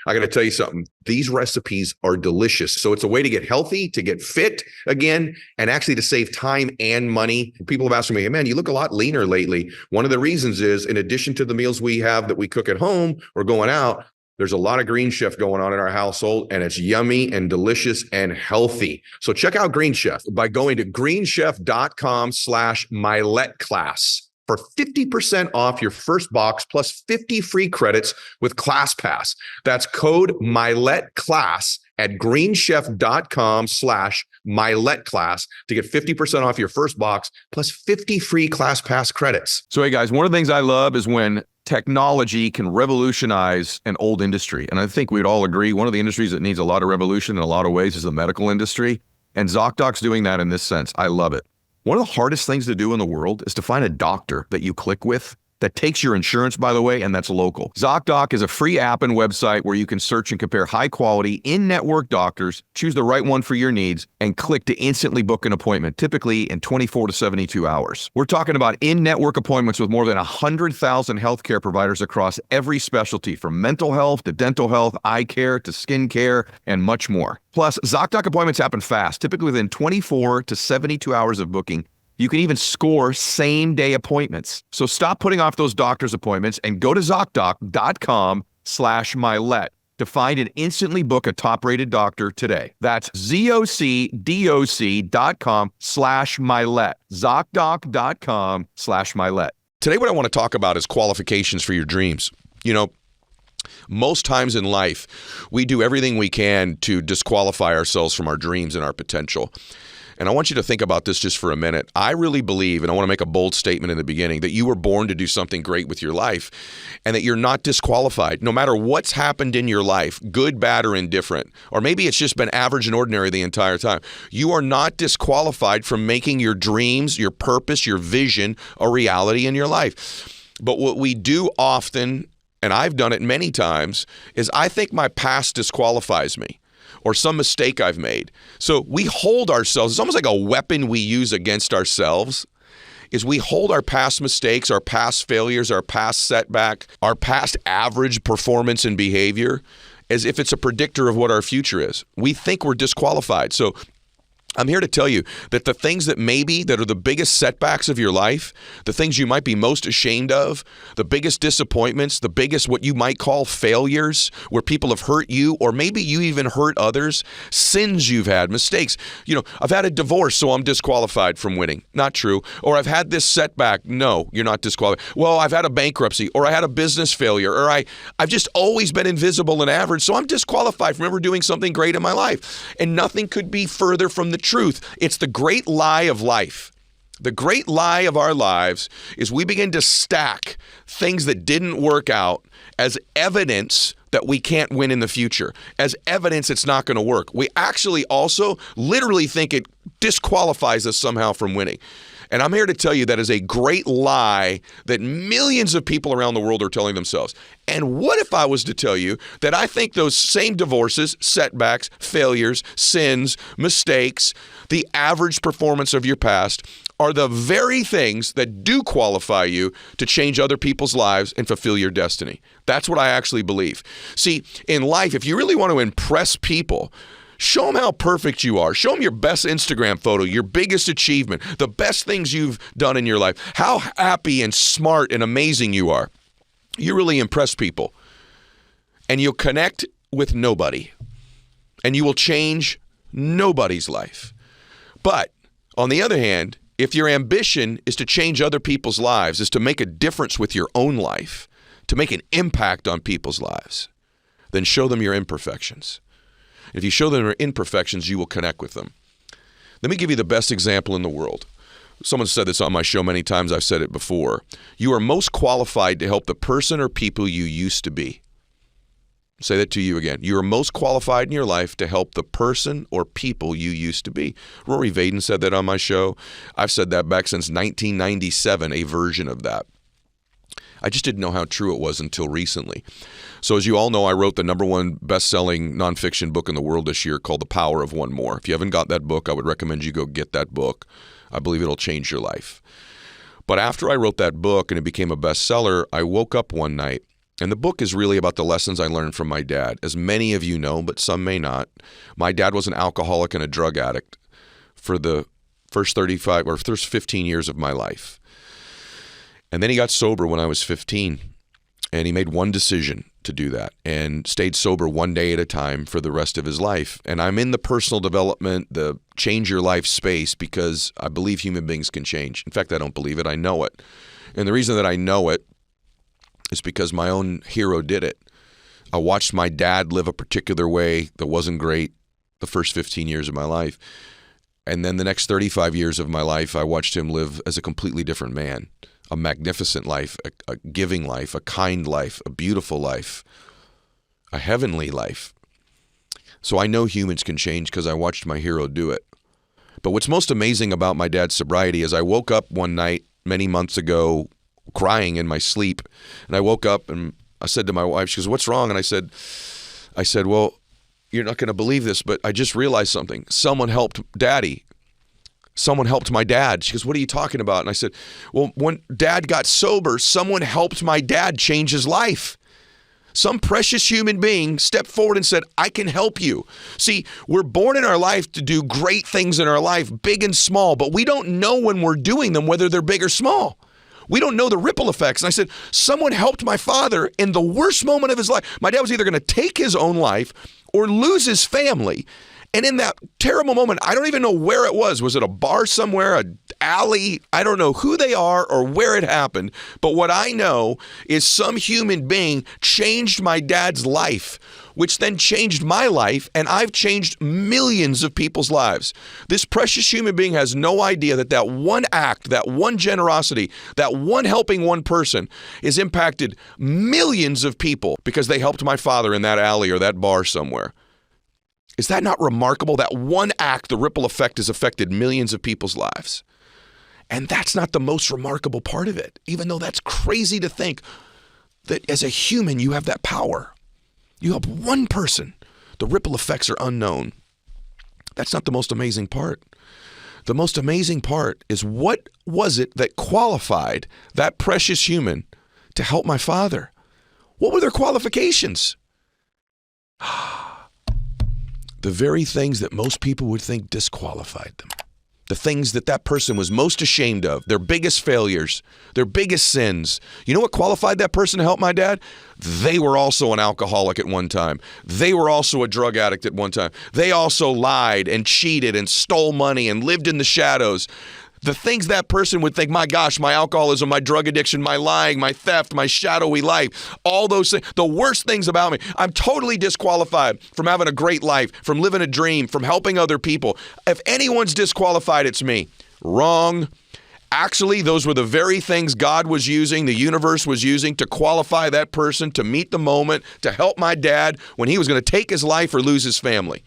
I got to tell you something. These recipes are delicious. So it's a way to get healthy, to get fit again, and actually to save time and money. People have asked me, hey, man, you look a lot leaner lately. One of the reasons is, in addition to the meals we have that we cook at home or going out, there's a lot of Green Chef going on in our household, and it's yummy and delicious and healthy. So check out Green Chef by going to greenchef.com/Mylett class. For 50% off your first box plus 50 free credits with ClassPass. That's code MylettClass at greenchef.com/Mylett class to get 50% off your first box plus 50 free ClassPass credits. So, hey guys, one of the things I love is when technology can revolutionize an old industry. And I think we'd all agree one of the industries that needs a lot of revolution in a lot of ways is the medical industry. And ZocDoc's doing that in this sense. I love it. One of the hardest things to do in the world is to find a doctor that you click with that takes your insurance, by the way, and that's local. ZocDoc is a free app and website where you can search and compare high-quality, in-network doctors, choose the right one for your needs, and click to instantly book an appointment, typically in 24 to 72 hours. We're talking about in-network appointments with more than 100,000 healthcare providers across every specialty, from mental health to dental health, eye care to skin care, and much more. Plus, ZocDoc appointments happen fast, typically within 24 to 72 hours of booking. You can even score same-day appointments. So stop putting off those doctor's appointments and go to ZocDoc.com/Mylett to find and instantly book a top-rated doctor today. That's ZocDoc.com/Mylett. ZocDoc.com/Mylett. Today, what I want to talk about is qualifications for your dreams. You know, most times in life, we do everything we can to disqualify ourselves from our dreams and our potential. And I want you to think about this just for a minute. I really believe, and I want to make a bold statement in the beginning, that you were born to do something great with your life and that you're not disqualified. No matter what's happened in your life, good, bad, or indifferent, or maybe it's just been average and ordinary the entire time, you are not disqualified from making your dreams, your purpose, your vision a reality in your life. But what we do often, and I've done it many times, is I think my past disqualifies me, or some mistake I've made. So we hold ourselves, it's almost like a weapon we use against ourselves, is we hold our past mistakes, our past failures, our past setback, our past average performance and behavior as if it's a predictor of what our future is. We think we're disqualified. So I'm here to tell you that the things that are the biggest setbacks of your life, the things you might be most ashamed of, the biggest disappointments, the biggest what you might call failures, where people have hurt you, or maybe you even hurt others, sins you've had, mistakes. I've had a divorce, so I'm disqualified from winning. Not true. Or I've had this setback. No, you're not disqualified. Well, I've had a bankruptcy, or I had a business failure, or I've just always been invisible and average, so I'm disqualified from ever doing something great in my life. And nothing could be further from the truth. It's the great lie of life. The great lie of our lives is we begin to stack things that didn't work out as evidence that we can't win in the future, as evidence it's not going to work. We actually also literally think it disqualifies us somehow from winning. And I'm here to tell you that is a great lie that millions of people around the world are telling themselves. And what if I was to tell you that I think those same divorces, setbacks, failures, sins, mistakes, the average performance of your past are the very things that do qualify you to change other people's lives and fulfill your destiny? That's what I actually believe. See, in life, if you really want to impress people, show them how perfect you are. Show them your best Instagram photo, your biggest achievement, the best things you've done in your life, how happy and smart and amazing you are. You really impress people. And you'll connect with nobody. And you will change nobody's life. But on the other hand, if your ambition is to change other people's lives, is to make a difference with your own life, to make an impact on people's lives, then show them your imperfections. If you show them your imperfections, you will connect with them. Let me give you the best example in the world. Someone said this on my show many times. I've said it before. You are most qualified to help the person or people you used to be. Say that to you again. You are most qualified in your life to help the person or people you used to be. Rory Vaden said that on my show. I've said that back since 1997, a version of that. I just didn't know how true it was until recently. So as you all know, I wrote the #1 best-selling nonfiction book in the world this year called The Power of One More. If you haven't got that book, I would recommend you go get that book. I believe it'll change your life. But after I wrote that book and it became a bestseller, I woke up one night, and the book is really about the lessons I learned from my dad. As many of you know, but some may not, my dad was an alcoholic and a drug addict for the first 15 years of my life. And then he got sober when I was 15, and he made one decision to do that and stayed sober one day at a time for the rest of his life. And I'm in the personal development, the change your life space because I believe human beings can change. In fact, I don't believe it. I know it. And the reason that I know it is because my own hero did it. I watched my dad live a particular way that wasn't great the first 15 years of my life. And then the next 35 years of my life, I watched him live as a completely different man. A magnificent life, a giving life, a kind life, a beautiful life, a heavenly life. So I know humans can change because I watched my hero do it. But what's most amazing about my dad's sobriety is I woke up one night many months ago crying in my sleep. And I woke up and I said to my wife, she goes, "What's wrong?" And I said, "Well, you're not going to believe this, but I just realized something. Someone helped Daddy. Someone helped my dad." She goes, "What are you talking about?" And I said, "Well, when Dad got sober, someone helped my dad change his life. Some precious human being stepped forward and said, 'I can help you.'" See, we're born in our life to do great things in our life, big and small, but we don't know when we're doing them, whether they're big or small. We don't know the ripple effects. And I said, someone helped my father in the worst moment of his life. My dad was either going to take his own life or lose his family. And in that terrible moment, I don't even know where it was. Was it a bar somewhere, an alley? I don't know who they are or where it happened. But what I know is some human being changed my dad's life, which then changed my life, and I've changed millions of people's lives. This precious human being has no idea that that one act, that one generosity, that one helping one person has impacted millions of people because they helped my father in that alley or that bar somewhere. Is that not remarkable? That one act, the ripple effect, has affected millions of people's lives. And that's not the most remarkable part of it, even though that's crazy to think that as a human, you have that power. You help one person. The ripple effects are unknown. That's not the most amazing part. The most amazing part is what was it that qualified that precious human to help my father? What were their qualifications? the very things that most people would think disqualified them. The things that that person was most ashamed of, their biggest failures, their biggest sins. You know what qualified that person to help my dad? They were also an alcoholic at one time. They were also a drug addict at one time. They also lied and cheated and stole money and lived in the shadows. The things that person would think, my gosh, my alcoholism, my drug addiction, my lying, my theft, my shadowy life, all those things, the worst things about me. I'm totally disqualified from having a great life, from living a dream, from helping other people. If anyone's disqualified, it's me. Wrong. Actually, those were the very things God was using, the universe was using to qualify that person to meet the moment, to help my dad when he was going to take his life or lose his family.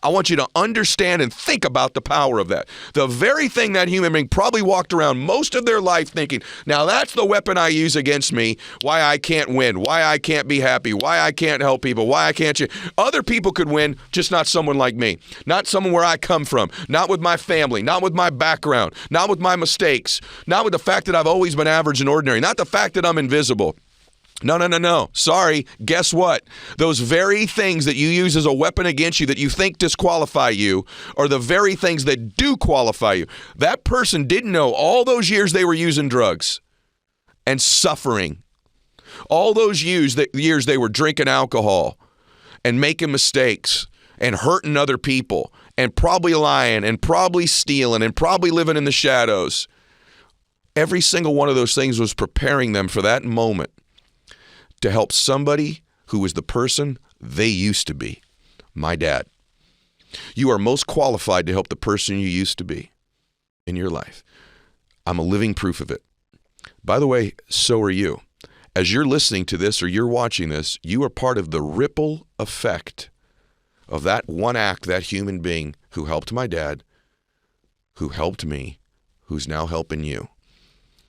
I want you to understand and think about the power of that. The very thing that human being probably walked around most of their life thinking, now that's the weapon I use against me, why I can't win, why I can't be happy, why I can't help people, why I can't. Other people could win, just not someone like me. Not someone where I come from, not with my family, not with my background, not with my mistakes, not with the fact that I've always been average and ordinary, not the fact that I'm invisible. No. Sorry. Guess what? Those very things that you use as a weapon against you that you think disqualify you are the very things that do qualify you. That person didn't know all those years they were using drugs and suffering. All those years they were drinking alcohol and making mistakes and hurting other people and probably lying and probably stealing and probably living in the shadows. Every single one of those things was preparing them for that moment to help somebody who was the person they used to be, my dad. You are most qualified to help the person you used to be in your life. I'm a living proof of it. By the way, so are you. As you're listening to this or you're watching this, you are part of the ripple effect of that one act, that human being who helped my dad, who helped me, who's now helping you.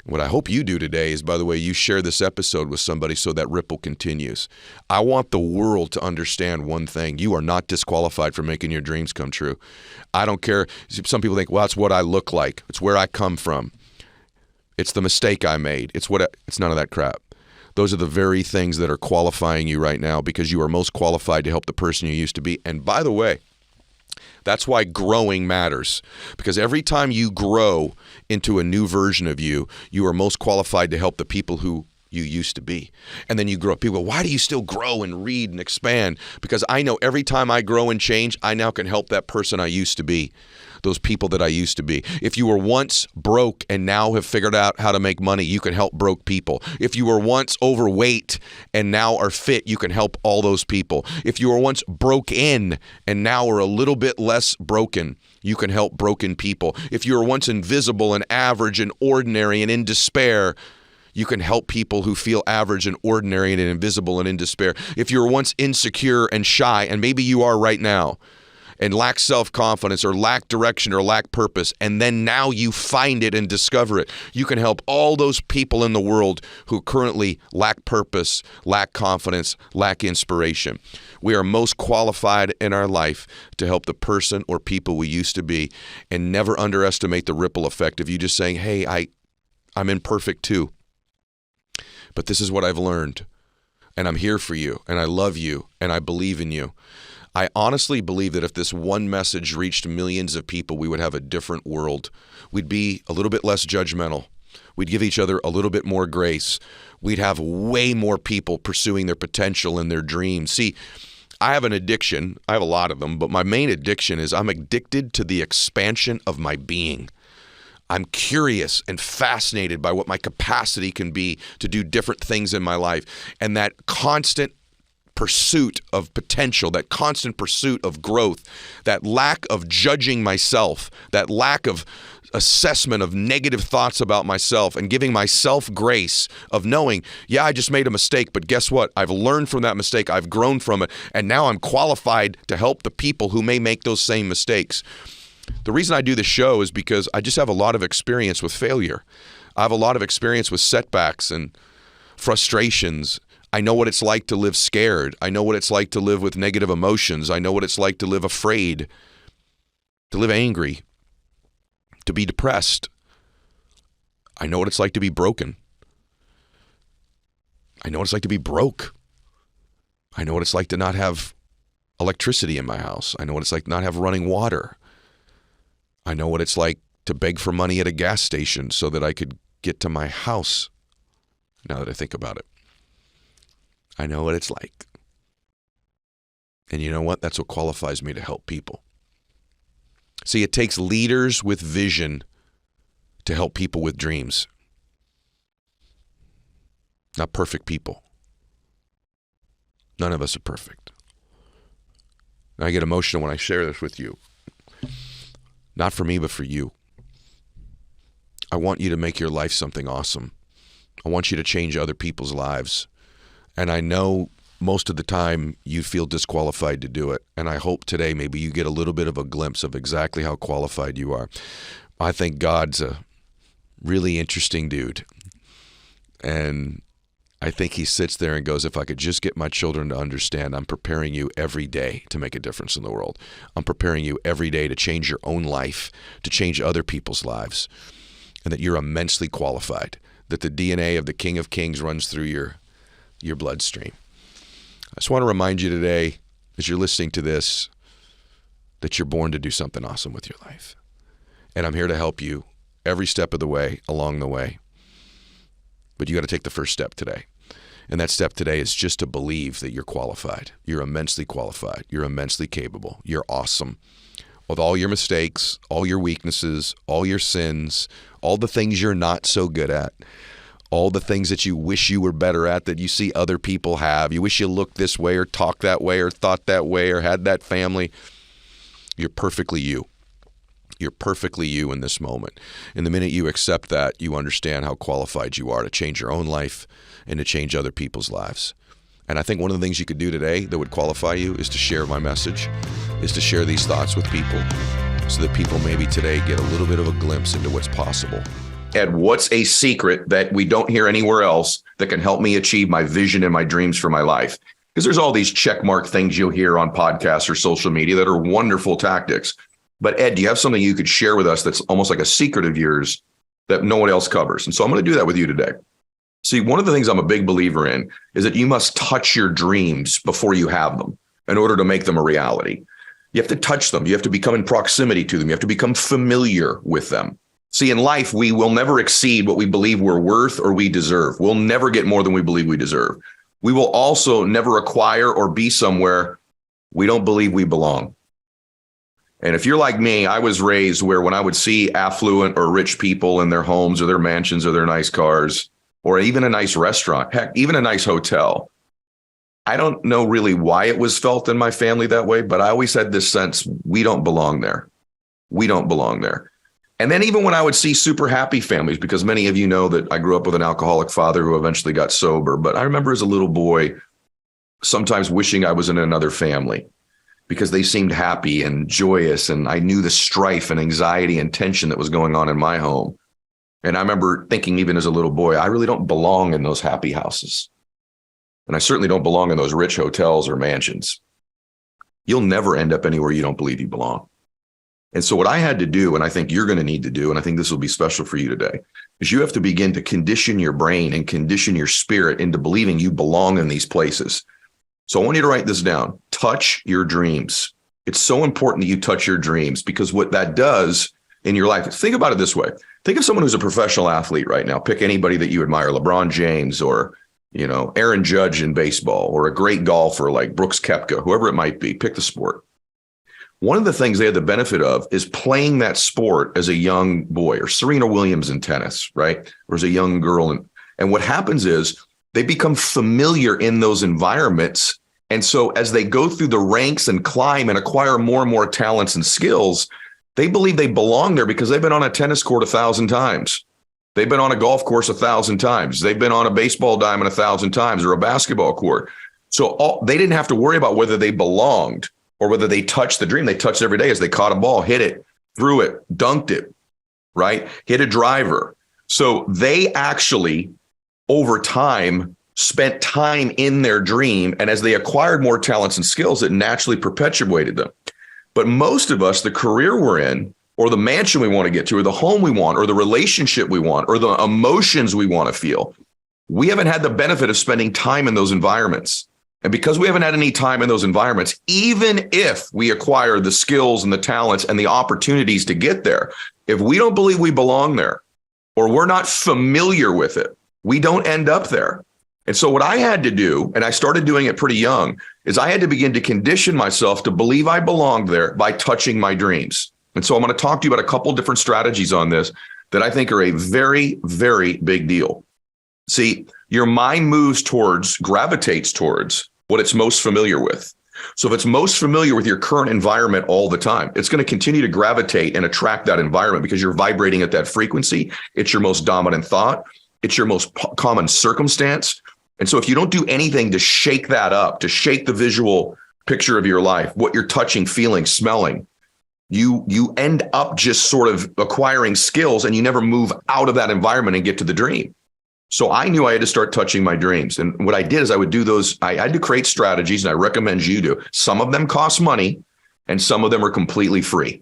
What I hope you do today is, by the way, you share this episode with somebody so that ripple continues. I want the world to understand one thing. You are not disqualified for making your dreams come true. I don't care. Some people think, well, it's what I look like. It's where I come from. It's the mistake I made. It's none of that crap. Those are the very things that are qualifying you right now because you are most qualified to help the person you used to be. And by the way, that's why growing matters, because every time you grow into a new version of you, you are most qualified to help the people who you used to be. And then you grow up. People go, why do you still grow and read and expand? Because I know every time I grow and change, I now can help that person I used to be, those people that I used to be. If you were once broke and now have figured out how to make money, you can help broke people. If you were once overweight and now are fit, you can help all those people. If you were once broke in and now are a little bit less broken, you can help broken people. If you were once invisible and average and ordinary and in despair, you can help people who feel average and ordinary and invisible and in despair. If you were once insecure and shy, and maybe you are right now, and lack self-confidence or lack direction or lack purpose, and then now you find it and discover it, you can help all those people in the world who currently lack purpose, lack confidence, lack inspiration. We are most qualified in our life to help the person or people we used to be, and never underestimate the ripple effect of you just saying, hey, I'm imperfect too. But this is what I've learned, and I'm here for you, and I love you, and I believe in you. I honestly believe that if this one message reached millions of people, we would have a different world. We'd be a little bit less judgmental. We'd give each other a little bit more grace. We'd have way more people pursuing their potential and their dreams. See, I have an addiction. I have a lot of them, but my main addiction is I'm addicted to the expansion of my being. I'm curious and fascinated by what my capacity can be to do different things in my life. And that constant pursuit of potential, that constant pursuit of growth, that lack of judging myself, that lack of assessment of negative thoughts about myself and giving myself grace of knowing, yeah, I just made a mistake, but guess what? I've learned from that mistake. I've grown from it. And now I'm qualified to help the people who may make those same mistakes. The reason I do this show is because I just have a lot of experience with failure. I have a lot of experience with setbacks and frustrations. I know what it's like to live scared. I know what it's like to live with negative emotions. I know what it's like to live afraid, to live angry, to be depressed. I know what it's like to be broken. I know what it's like to be broke. I know what it's like to not have electricity in my house. I know what it's like not have running water. I know what it's like to beg for money at a gas station so that I could get to my house, now that I think about it. I know what it's like. And you know what? That's what qualifies me to help people. See, it takes leaders with vision to help people with dreams. Not perfect people. None of us are perfect. I get emotional when I share this with you. Not for me, but for you. I want you to make your life something awesome. I want you to change other people's lives. And I know most of the time you feel disqualified to do it. And I hope today maybe you get a little bit of a glimpse of exactly how qualified you are. I think God's a really interesting dude. And I think he sits there and goes, if I could just get my children to understand, I'm preparing you every day to make a difference in the world. I'm preparing you every day to change your own life, to change other people's lives, and that you're immensely qualified, that the DNA of the King of Kings runs through your bloodstream. I just want to remind you today, as you're listening to this, that you're born to do something awesome with your life. And I'm here to help you every step of the way, along the way. But you got to take the first step today. And that step today is just to believe that you're qualified. You're immensely qualified. You're immensely capable. You're awesome. With all your mistakes, all your weaknesses, all your sins, all the things you're not so good at, all the things that you wish you were better at that you see other people have. You wish you looked this way or talked that way or thought that way or had that family. You're perfectly you. You're perfectly you in this moment. And the minute you accept that, you understand how qualified you are to change your own life and to change other people's lives. And I think one of the things you could do today that would qualify you is to share my message, is to share these thoughts with people so that people maybe today get a little bit of a glimpse into what's possible. Ed, what's a secret that we don't hear anywhere else that can help me achieve my vision and my dreams for my life? Because there's all these checkmark things you'll hear on podcasts or social media that are wonderful tactics. But Ed, do you have something you could share with us that's almost like a secret of yours that no one else covers? And so I'm going to do that with you today. See, one of the things I'm a big believer in is that you must touch your dreams before you have them in order to make them a reality. You have to touch them. You have to become in proximity to them. You have to become familiar with them. See, in life, we will never exceed what we believe we're worth or we deserve. We'll never get more than we believe we deserve. We will also never acquire or be somewhere we don't believe we belong. And if you're like me, I was raised where when I would see affluent or rich people in their homes or their mansions or their nice cars, or even a nice restaurant, heck, even a nice hotel, I don't know really why it was felt in my family that way, but I always had this sense, we don't belong there. We don't belong there. And then even when I would see super happy families, because many of you know that I grew up with an alcoholic father who eventually got sober, but I remember as a little boy, sometimes wishing I was in another family because they seemed happy and joyous. And I knew the strife and anxiety and tension that was going on in my home. And I remember thinking even as a little boy, I really don't belong in those happy houses. And I certainly don't belong in those rich hotels or mansions. You'll never end up anywhere you don't believe you belong. And so what I had to do, and I think you're going to need to do, and I think this will be special for you today, is you have to begin to condition your brain and condition your spirit into believing you belong in these places. So I want you to write this down. Touch your dreams. It's so important that you touch your dreams because what that does in your life, think about it this way. Think of someone who's a professional athlete right now. Pick anybody that you admire, LeBron James or, Aaron Judge in baseball or a great golfer like Brooks Koepka, whoever it might be. Pick the sport. One of the things they had the benefit of is playing that sport as a young boy, or Serena Williams in tennis, right? Or as a young girl. And what happens is they become familiar in those environments. And so as they go through the ranks and climb and acquire more and more talents and skills, they believe they belong there because they've been on a tennis court 1,000 times. They've been on a golf course 1,000 times. They've been on a baseball diamond 1,000 times or a basketball court. So they didn't have to worry about whether they belonged or whether they touched the dream. They touched every day as they caught a ball, hit it, threw it, dunked it, right? Hit a driver. So they actually, over time, spent time in their dream. And as they acquired more talents and skills, it naturally perpetuated them. But most of us, the career we're in, or the mansion we want to get to, or the home we want, or the relationship we want, or the emotions we want to feel, we haven't had the benefit of spending time in those environments. And because we haven't had any time in those environments, even if we acquire the skills and the talents and the opportunities to get there, if we don't believe we belong there or we're not familiar with it, we don't end up there. And so what I had to do, and I started doing it pretty young, is I had to begin to condition myself to believe I belonged there by touching my dreams. And so I'm going to talk to you about a couple different strategies on this that I think are a very, very big deal. See, your mind gravitates towards what it's most familiar with. So if it's most familiar with your current environment all the time, it's going to continue to gravitate and attract that environment because you're vibrating at that frequency. It's your most dominant thought. It's your most common circumstance. And so if you don't do anything to shake that up, to shake the visual picture of your life, what you're touching, feeling, smelling, you end up just sort of acquiring skills and you never move out of that environment and get to the dream. So I knew I had to start touching my dreams. And what I did is I would do those. I had to create strategies, and I recommend you do. Some of them cost money and some of them are completely free.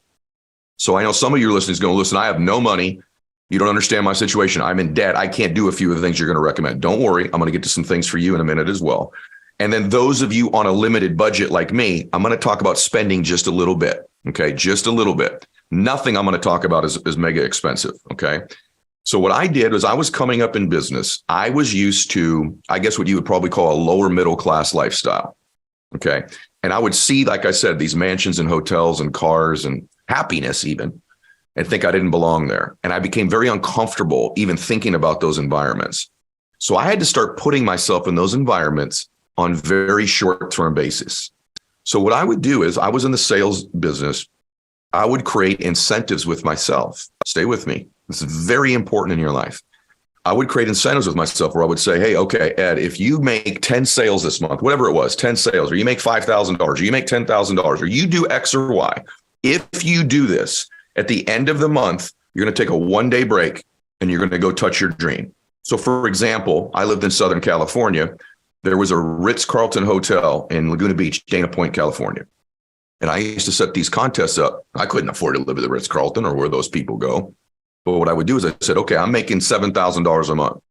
So I know some of your listeners going, listen, I have no money. You don't understand my situation. I'm in debt. I can't do a few of the things you're going to recommend. Don't worry. I'm going to get to some things for you in a minute as well. And then those of you on a limited budget like me, I'm going to talk about spending just a little bit. Okay. Just a little bit. Nothing I'm going to talk about is mega expensive. Okay. So what I did was I was coming up in business. I was used to, I guess what you would probably call a lower middle class lifestyle. Okay. And I would see, like I said, these mansions and hotels and cars and happiness even, and think I didn't belong there. And I became very uncomfortable even thinking about those environments. So I had to start putting myself in those environments on very short-term basis. So what I would do is I was in the sales business. I would create incentives with myself. Stay with me. This is very important in your life. I would create incentives with myself where I would say, hey, okay, Ed, if you make 10 sales this month, whatever it was, 10 sales, or you make $5,000, or you make $10,000, or you do X or Y, if you do this, at the end of the month, you're going to take a one-day break and you're going to go touch your dream. So for example, I lived in Southern California. There was a Ritz-Carlton hotel in Laguna Beach, Dana Point, California. And I used to set these contests up. I couldn't afford to live at the Ritz-Carlton or where those people go. But what I would do is I said, okay, I'm making $7,000 a month.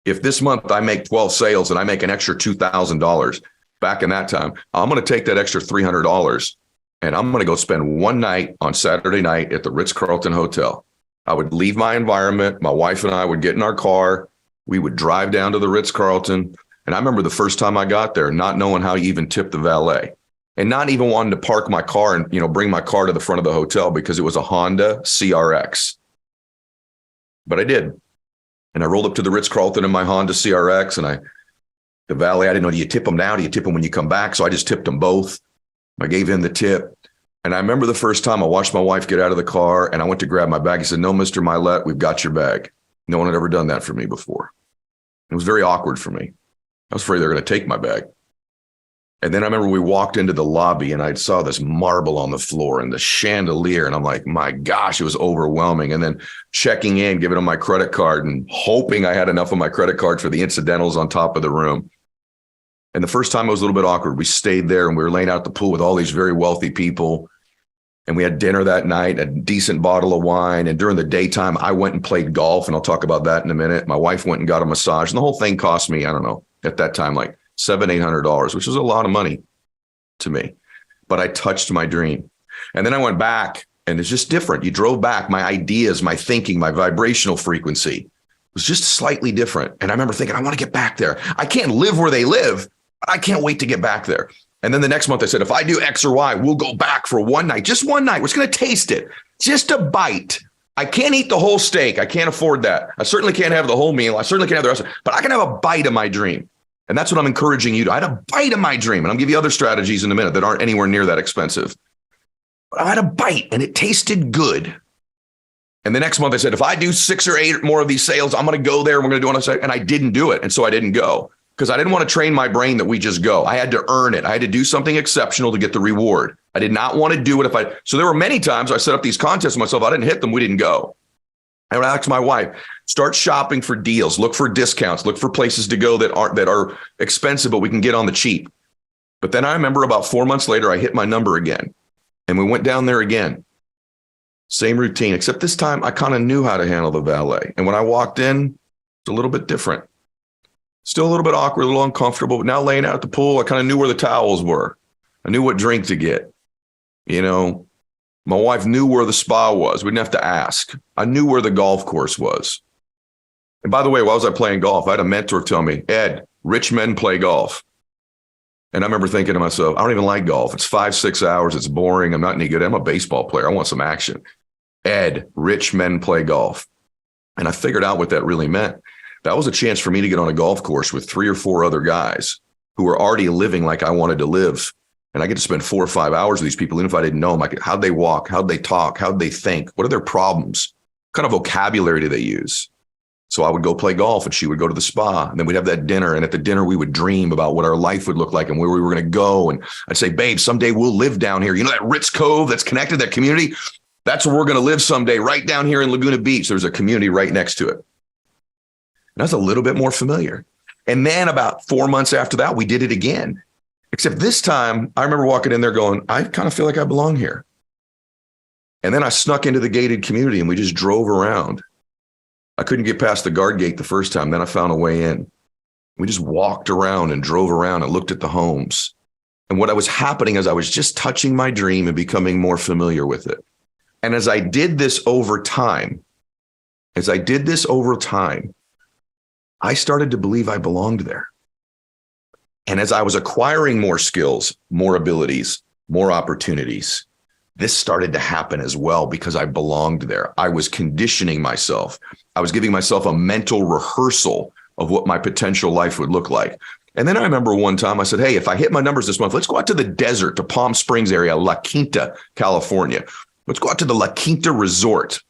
If this month I make 12 sales and I make an extra $2,000 back in that time, I'm going to take that extra $300 and I'm going to go spend one night on Saturday night at the Ritz-Carlton Hotel. I would leave my environment. My wife and I would get in our car. We would drive down to the Ritz-Carlton. And I remember the first time I got there, not knowing how you even tip the valet and not even wanting to park my car and, bring my car to the front of the hotel because it was a Honda CRX. But I did. And I rolled up to the Ritz-Carlton in my Honda CRX and the valet, I didn't know, do you tip them now? Do you tip them when you come back? So I just tipped them both. I gave him the tip. And I remember the first time I watched my wife get out of the car and I went to grab my bag. He said, no, Mr. Mylett, we've got your bag. No one had ever done that for me before. It was very awkward for me. I was afraid they were going to take my bag. And then I remember we walked into the lobby and I saw this marble on the floor and the chandelier. And I'm like, my gosh, it was overwhelming. And then checking in, giving them my credit card and hoping I had enough of my credit card for the incidentals on top of the room. And the first time it was a little bit awkward. We stayed there and we were laying out at the pool with all these very wealthy people. And we had dinner that night, a decent bottle of wine. And during the daytime, I went and played golf. And I'll talk about that in a minute. My wife went and got a massage. And the whole thing cost me, I don't know, at that time, like $700-800, which was a lot of money to me. But I touched my dream. And then I went back and it's just different. You drove back. My ideas, my thinking, my vibrational frequency was just slightly different. And I remember thinking, I want to get back there. I can't live where they live. I can't wait to get back there. And then the next month I said, if I do X or Y, we'll go back for one night, just one night. We're just going to taste it, just a bite. I can't eat the whole steak. I can't afford that. I certainly can't have the whole meal. I certainly can't have the rest, but I can have a bite of my dream. And that's what I'm encouraging you to. I had a bite of my dream. And I'll give you other strategies in a minute that aren't anywhere near that expensive. But I had a bite and it tasted good. And the next month I said, if I do 6 or 8 more of these sales, I'm going to go there. And we're going to do it. And I didn't do it. And so I didn't go because I didn't want to train my brain that we just go. I had to earn it. I had to do something exceptional to get the reward. I did not want to do it so there were many times I set up these contests with myself. I didn't hit them. We didn't go. I would ask my wife, start shopping for deals, look for discounts, look for places to go that are expensive, but we can get on the cheap. But then I remember about 4 months later, I hit my number again and we went down there again. Same routine, except this time I kind of knew how to handle the valet. And when I walked in, it's a little bit different. Still a little bit awkward, a little uncomfortable, but now laying out at the pool, I kind of knew where the towels were. I knew what drink to get. You know, my wife knew where the spa was. We didn't have to ask. I knew where the golf course was. And by the way, while was I playing golf? I had a mentor tell me, Ed, rich men play golf. And I remember thinking to myself, I don't even like golf. It's 5-6 hours. It's boring. I'm not any good. I'm a baseball player. I want some action. Ed, rich men play golf. And I figured out what that really meant. That was a chance for me to get on a golf course with 3 or 4 other guys who were already living like I wanted to live. And I get to spend 4 or 5 hours with these people, even if I didn't know them. How'd they walk? How'd they talk? How'd they think? What are their problems? What kind of vocabulary do they use? So I would go play golf and she would go to the spa, and then we'd have that dinner. And at the dinner, we would dream about what our life would look like and where we were going to go. And I'd say, babe, someday we'll live down here. You know, that Ritz Cove that's connected, that community, that's where we're going to live someday, right down here in Laguna Beach. There's a community right next to it. And that's a little bit more familiar. And then about 4 months after that, we did it again. Except this time, I remember walking in there going, I kind of feel like I belong here. And then I snuck into the gated community and we just drove around. I couldn't get past the guard gate the first time. Then I found a way in. We just walked around and drove around and looked at the homes. And what was happening is I was just touching my dream and becoming more familiar with it. And as I did this over time, I started to believe I belonged there. And as I was acquiring more skills, more abilities, more opportunities, this started to happen as well because I belonged there. I was conditioning myself. I was giving myself a mental rehearsal of what my potential life would look like. And then I remember one time I said, hey, if I hit my numbers this month, let's go out to the desert, to Palm Springs area, La Quinta, California. Let's go out to the La Quinta Resort.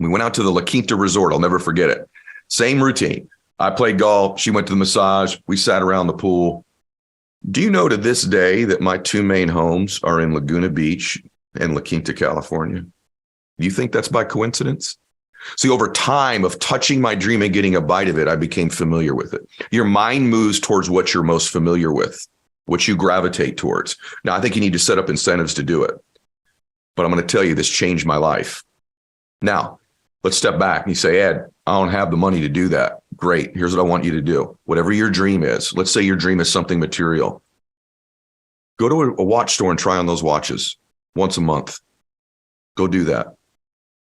We went out to the La Quinta Resort. I'll never forget it. Same routine. I played golf. She went to the massage. We sat around the pool. Do you know to this day that my 2 main homes are in Laguna Beach and La Quinta, California? Do you think that's by coincidence? See, over time of touching my dream and getting a bite of it, I became familiar with it. Your mind moves towards what you're most familiar with, what you gravitate towards. Now, I think you need to set up incentives to do it. But I'm going to tell you, this changed my life. Now, let's step back and you say, Ed, I don't have the money to do that. Great. Here's what I want you to do. Whatever your dream is, let's say your dream is something material. Go to a watch store and try on those watches once a month. Go do that.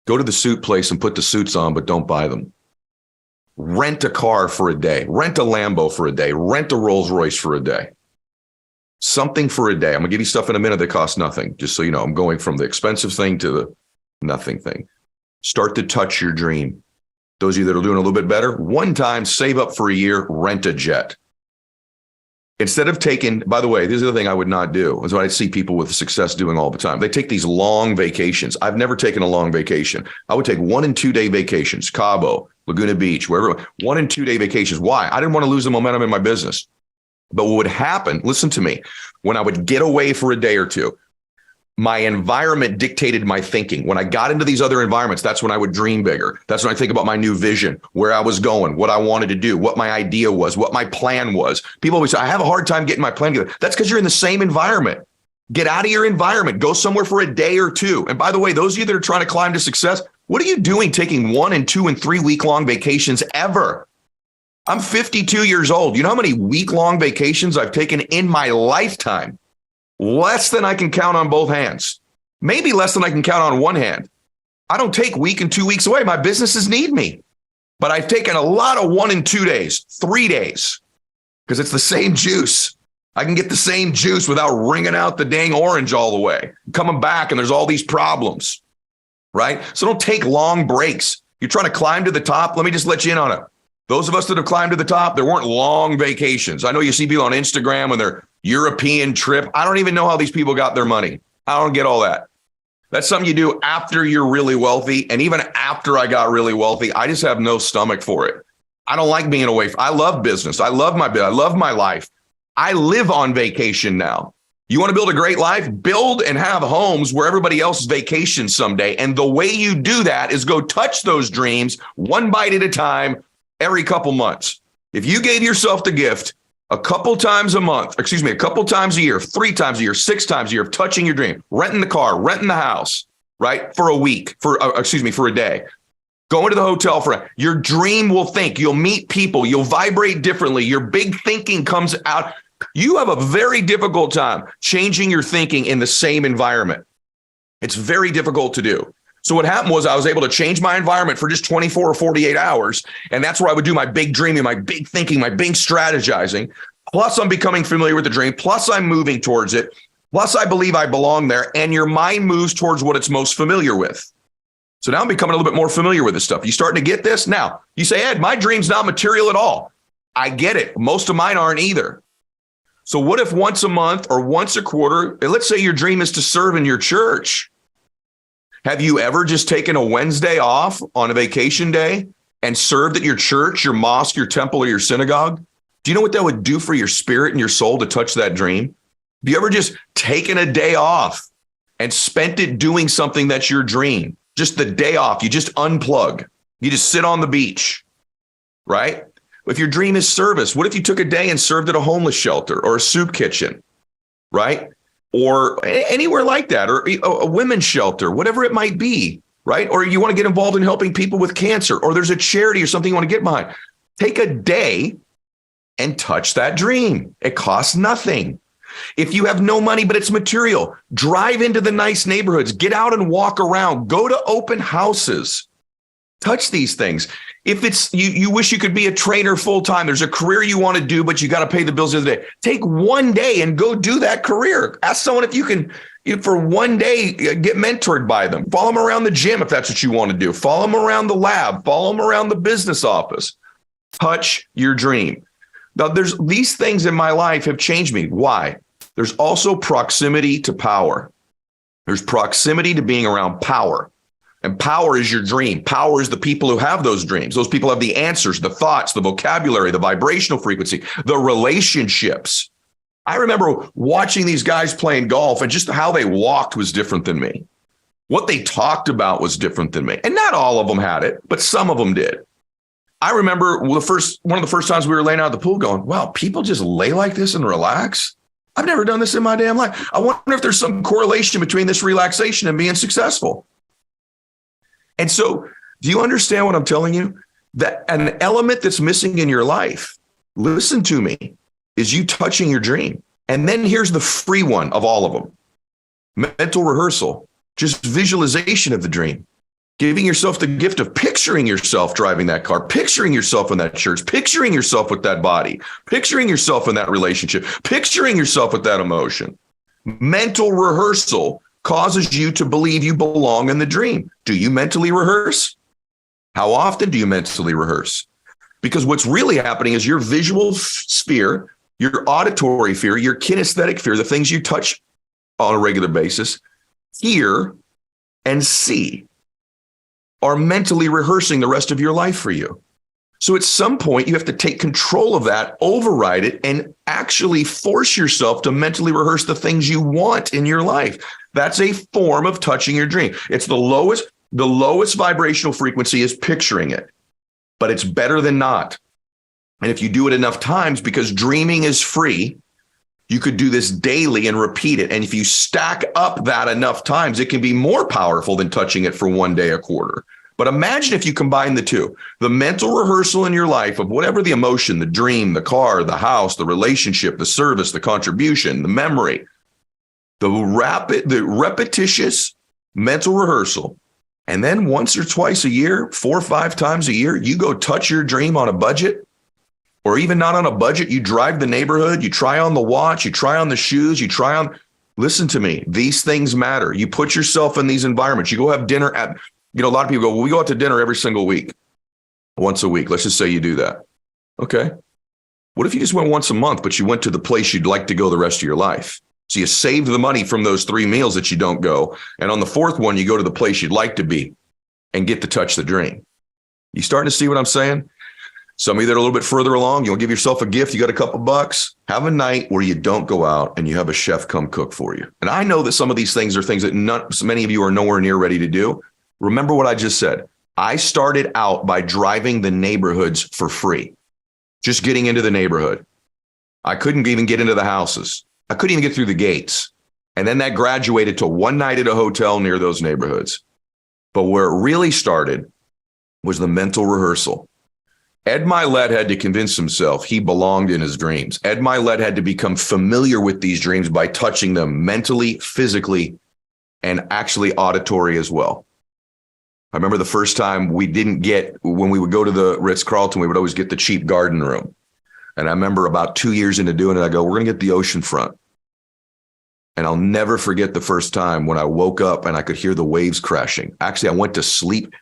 Go to the suit place and put the suits on, but don't buy them. Rent a car for a day. Rent a Lambo for a day. Rent a Rolls Royce for a day. Something for a day. I'm going to give you stuff in a minute that costs nothing. Just so you know, I'm going from the expensive thing to the nothing thing. Start to touch your dream. Those of you that are doing a little bit better, one time, save up for a year, rent a jet. Instead of taking, by the way, this is the thing I would not do, is what I see people with success doing all the time. They take these long vacations. I've never taken a long vacation. I would take 1 and 2 day vacations, Cabo, Laguna Beach, wherever, 1 and 2 day vacations. Why? I didn't want to lose the momentum in my business. But what would happen, listen to me, when I would get away for a day or two, my environment dictated my thinking. When I got into these other environments, that's when I would dream bigger. That's when I think about my new vision, where I was going, what I wanted to do, what my idea was, what my plan was. People always say, I have a hard time getting my plan together. That's because you're in the same environment. Get out of your environment. Go somewhere for a day or two. And by the way, those of you that are trying to climb to success, what are you doing taking 1 and 2 and 3 week-long vacations ever? I'm 52 years old. You know how many week-long vacations I've taken in my lifetime? Less than I can count on both hands. Maybe less than I can count on one hand. I don't take week and 2 weeks away. My businesses need me. But I've taken a lot of 1 and 2 days, 3 days, because it's the same juice. I can get the same juice without wringing out the dang orange all the way. Coming back and there's all these problems, right? So don't take long breaks. You're trying to climb to the top. Let me just let you in on it. Those of us that have climbed to the top, there weren't long vacations. I know you see people on Instagram on their European trip. I don't even know how these people got their money. I don't get all that. That's something you do after you're really wealthy. And even after I got really wealthy, I just have no stomach for it. I don't like being away. I love business. I love my business. I love my life. I live on vacation now. You want to build a great life? Build and have homes where everybody else vacations someday. And the way you do that is go touch those dreams one bite at a time every couple months. If you gave yourself the gift a couple times a year, 3 times a year, 6 times a year of touching your dream, renting the car, renting the house, right? For a week, for a day. Go into the hotel for your dream will think. You'll meet people. You'll vibrate differently. Your big thinking comes out. You have a very difficult time changing your thinking in the same environment. It's very difficult to do. So what happened was I was able to change my environment for just 24 or 48 hours. And that's where I would do my big dreaming, my big thinking, my big strategizing. Plus I'm becoming familiar with the dream. Plus I'm moving towards it. Plus I believe I belong there. And your mind moves towards what it's most familiar with. So now I'm becoming a little bit more familiar with this stuff. You starting to get this? Now you say, Ed, my dream's not material at all. I get it. Most of mine aren't either. So what if once a month or once a quarter, and let's say your dream is to serve in your church. Have you ever just taken a Wednesday off on a vacation day and served at your church, your mosque, your temple, or your synagogue? Do you know what that would do for your spirit and your soul to touch that dream? Have you ever just taken a day off and spent it doing something that's your dream? Just the day off, you just unplug. You just sit on the beach, right? If your dream is service, what if you took a day and served at a homeless shelter or a soup kitchen, right? Or anywhere like that, or a women's shelter, whatever it might be, right? Or you want to get involved in helping people with cancer, or there's a charity or something you want to get behind. Take a day and touch that dream. It costs nothing. If you have no money, but it's material, drive into the nice neighborhoods, get out and walk around, go to open houses, touch these things. If it's you wish you could be a trainer full time, there's a career you want to do, but you got to pay the bills the other day. Take one day and go do that career. Ask someone if you can, for one day, get mentored by them. Follow them around the gym if that's what you want to do. Follow them around the lab. Follow them around the business office. Touch your dream. Now, there's these things in my life have changed me. Why? There's also proximity to power. There's proximity to being around power. And power is your dream. Power is the people who have those dreams. Those people have the answers, the thoughts, the vocabulary, the vibrational frequency, the relationships. I remember watching these guys playing golf, and just how they walked was different than me. What they talked about was different than me. And not all of them had it, but some of them did. I remember one of the first times we were laying out at the pool going, wow, people just lay like this and relax. I've never done this in my damn life. I wonder if there's some correlation between this relaxation and being successful. And so, do you understand what I'm telling you? That an element that's missing in your life, listen to me, is you touching your dream. And then here's the free one of all of them. Mental rehearsal, just visualization of the dream. Giving yourself the gift of picturing yourself driving that car, picturing yourself in that church, picturing yourself with that body, picturing yourself in that relationship, picturing yourself with that emotion. Mental rehearsal causes you to believe you belong in the dream. Do you mentally rehearse? How often do you mentally rehearse? Because what's really happening is your visual sphere, your auditory sphere, your kinesthetic sphere, the things you touch on a regular basis, hear and see, are mentally rehearsing the rest of your life for you. So at some point, you have to take control of that, override it, and actually force yourself to mentally rehearse the things you want in your life. That's a form of touching your dream. It's the lowest vibrational frequency is picturing it, but it's better than not. And if you do it enough times, because dreaming is free, you could do this daily and repeat it. And if you stack up that enough times, it can be more powerful than touching it for one day a quarter. But imagine if you combine the two, the mental rehearsal in your life of whatever the emotion, the dream, the car, the house, the relationship, the service, the contribution, the memory, the repetitious mental rehearsal. And then once or twice a year, 4 or 5 times a year, you go touch your dream on a budget, or even not on a budget. You drive the neighborhood, you try on the watch, you try on the shoes, listen to me, these things matter. You put yourself in these environments. You go have dinner at, a lot of people go, well, we go out to dinner every single week, once a week. Let's just say you do that. Okay. What if you just went once a month, but you went to the place you'd like to go the rest of your life? So you saved the money from those 3 meals that you don't go. And on the 4th one, you go to the place you'd like to be and get to touch the dream. You starting to see what I'm saying? Some of you that are a little bit further along, you'll give yourself a gift. You got a couple bucks, have a night where you don't go out and you have a chef come cook for you. And I know that some of these things are things that many of you are nowhere near ready to do. Remember what I just said. I started out by driving the neighborhoods for free, just getting into the neighborhood. I couldn't even get into the houses. I couldn't even get through the gates. And then that graduated to one night at a hotel near those neighborhoods. But where it really started was the mental rehearsal. Ed Mylett had to convince himself he belonged in his dreams. Ed Mylett had to become familiar with these dreams by touching them mentally, physically, and actually auditory as well. I remember the first time when we would go to the Ritz-Carlton, we would always get the cheap garden room. And I remember about 2 years into doing it, I go, we're going to get the ocean front. And I'll never forget the first time when I woke up and I could hear the waves crashing. Actually, I went to sleep.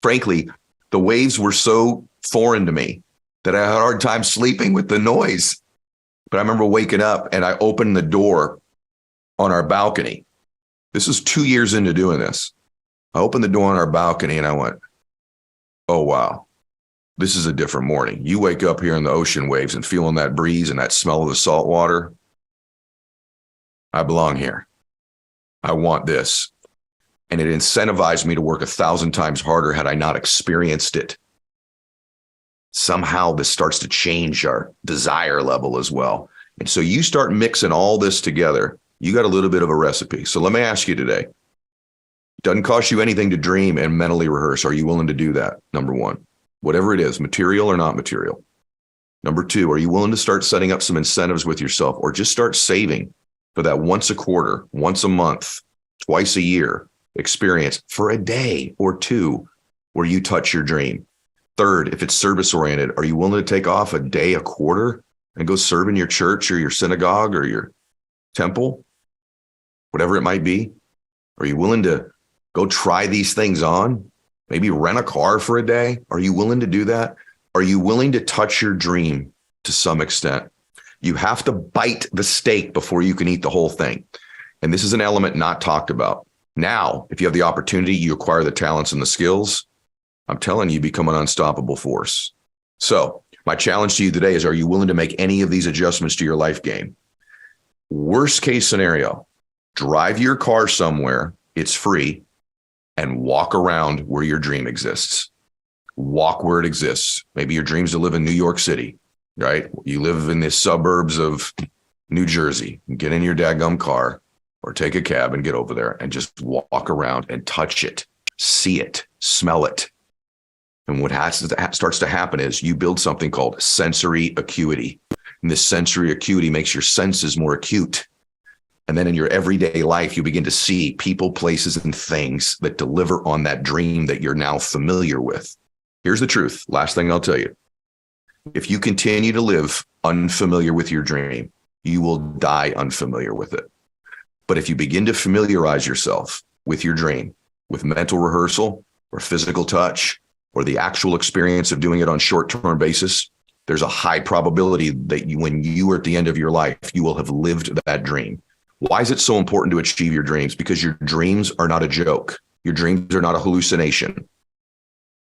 Frankly, the waves were so foreign to me that I had a hard time sleeping with the noise. But I remember waking up and I opened the door on our balcony. This is 2 years into doing this. I opened the door on our balcony and I went, oh, wow, this is a different morning. You wake up hearing the ocean waves and feeling that breeze and that smell of the salt water. I belong here. I want this. And it incentivized me to work 1,000 times harder had I not experienced it. Somehow this starts to change our desire level as well. And so you start mixing all this together. You got a little bit of a recipe. So let me ask you today. It doesn't cost you anything to dream and mentally rehearse. Are you willing to do that? Number one, whatever it is, material or not material. Number two, are you willing to start setting up some incentives with yourself or just start saving for that once a quarter, once a month, twice a year experience for a day or two where you touch your dream? Third, if it's service oriented, are you willing to take off a day, a quarter and go serve in your church or your synagogue or your temple, whatever it might be? Are you willing to go try these things on? Maybe rent a car for a day? Are you willing to do that? Are you willing to touch your dream to some extent? You have to bite the steak before you can eat the whole thing. And this is an element not talked about. Now, if you have the opportunity, you acquire the talents and the skills, I'm telling you, become an unstoppable force. So my challenge to you today is, are you willing to make any of these adjustments to your life game? Worst case scenario, drive your car somewhere, it's free, and walk around where your dream exists. Walk where it exists. Maybe your dream's to live in New York City, right? You live in the suburbs of New Jersey. Get in your dadgum car or take a cab and get over there and just walk around and touch it, see it, smell it. And what starts to happen is you build something called sensory acuity. And this sensory acuity makes your senses more acute. And then in your everyday life, you begin to see people, places, and things that deliver on that dream that you're now familiar with. Here's the truth. Last thing I'll tell you. If you continue to live unfamiliar with your dream, you will die unfamiliar with it. But if you begin to familiarize yourself with your dream, with mental rehearsal or physical touch, or the actual experience of doing it on short-term basis, there's a high probability that when you are at the end of your life, you will have lived that dream. Why is it so important to achieve your dreams? Because your dreams are not a joke. Your dreams are not a hallucination.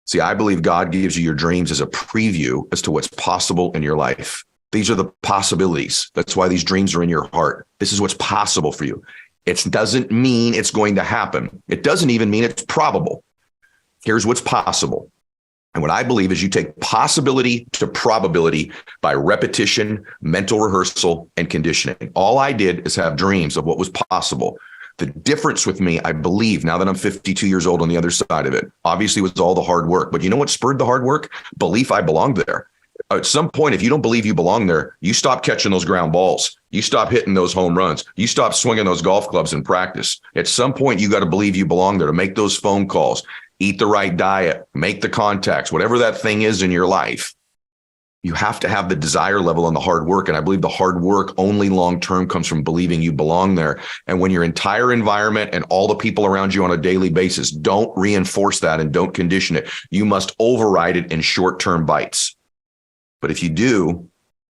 See, I believe God gives you your dreams as a preview as to what's possible in your life. These are the possibilities. That's why these dreams are in your heart. This is what's possible for you. It doesn't mean it's going to happen. It doesn't even mean it's probable. Here's what's possible. And what I believe is you take possibility to probability by repetition, mental rehearsal, and conditioning. All I did is have dreams of what was possible. The difference with me, I believe, now that I'm 52 years old on the other side of it, obviously was all the hard work. But you know what spurred the hard work? Belief I belonged there. At some point, if you don't believe you belong there, you stop catching those ground balls. You stop hitting those home runs. You stop swinging those golf clubs in practice. At some point, you got to believe you belong there to make those phone calls, eat the right diet, make the contacts, whatever that thing is in your life. You have to have the desire level and the hard work. And I believe the hard work only long-term comes from believing you belong there. And when your entire environment and all the people around you on a daily basis don't reinforce that and don't condition it, you must override it in short-term bites. But if you do,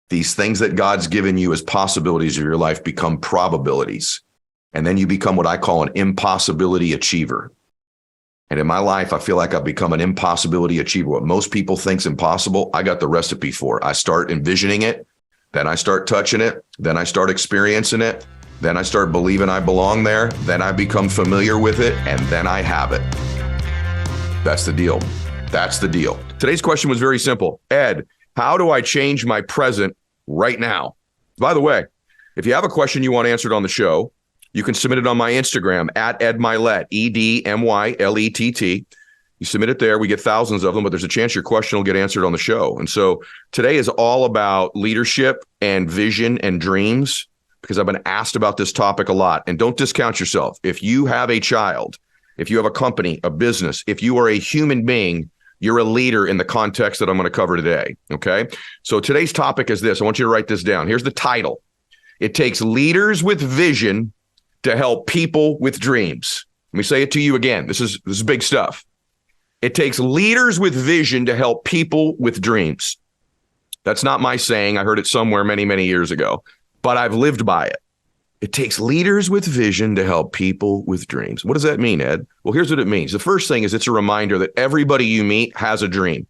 these things that God's given you as possibilities of your life become probabilities. And then you become what I call an impossibility achiever. And in my life, I feel like I've become an impossibility achiever. What most people think's impossible, I got the recipe for. I start envisioning it, then I start touching it, then I start experiencing it, then I start believing I belong there, then I become familiar with it, and then I have it. That's the deal. That's the deal. Today's question was very simple. Ed, how do I change my present right now? By the way, if you have a question you want answered on the show, you can submit it on my Instagram at Ed Mylett, EDMYLETT. You submit it there. We get thousands of them, but there's a chance your question will get answered on the show. And so today is all about leadership and vision and dreams, because I've been asked about this topic a lot. And don't discount yourself. If you have a child, if you have a company, a business, if you are a human being, you're a leader in the context that I'm going to cover today. Okay. So today's topic is this. I want you to write this down. Here's the title. It takes leaders with vision to help people with dreams. Let me say it to you again. This is big stuff. It takes leaders with vision to help people with dreams. That's not my saying. I heard it somewhere many, many years ago, but I've lived by it. It takes leaders with vision to help people with dreams. What does that mean, Ed? Well, here's what it means. The first thing is it's a reminder that everybody you meet has a dream.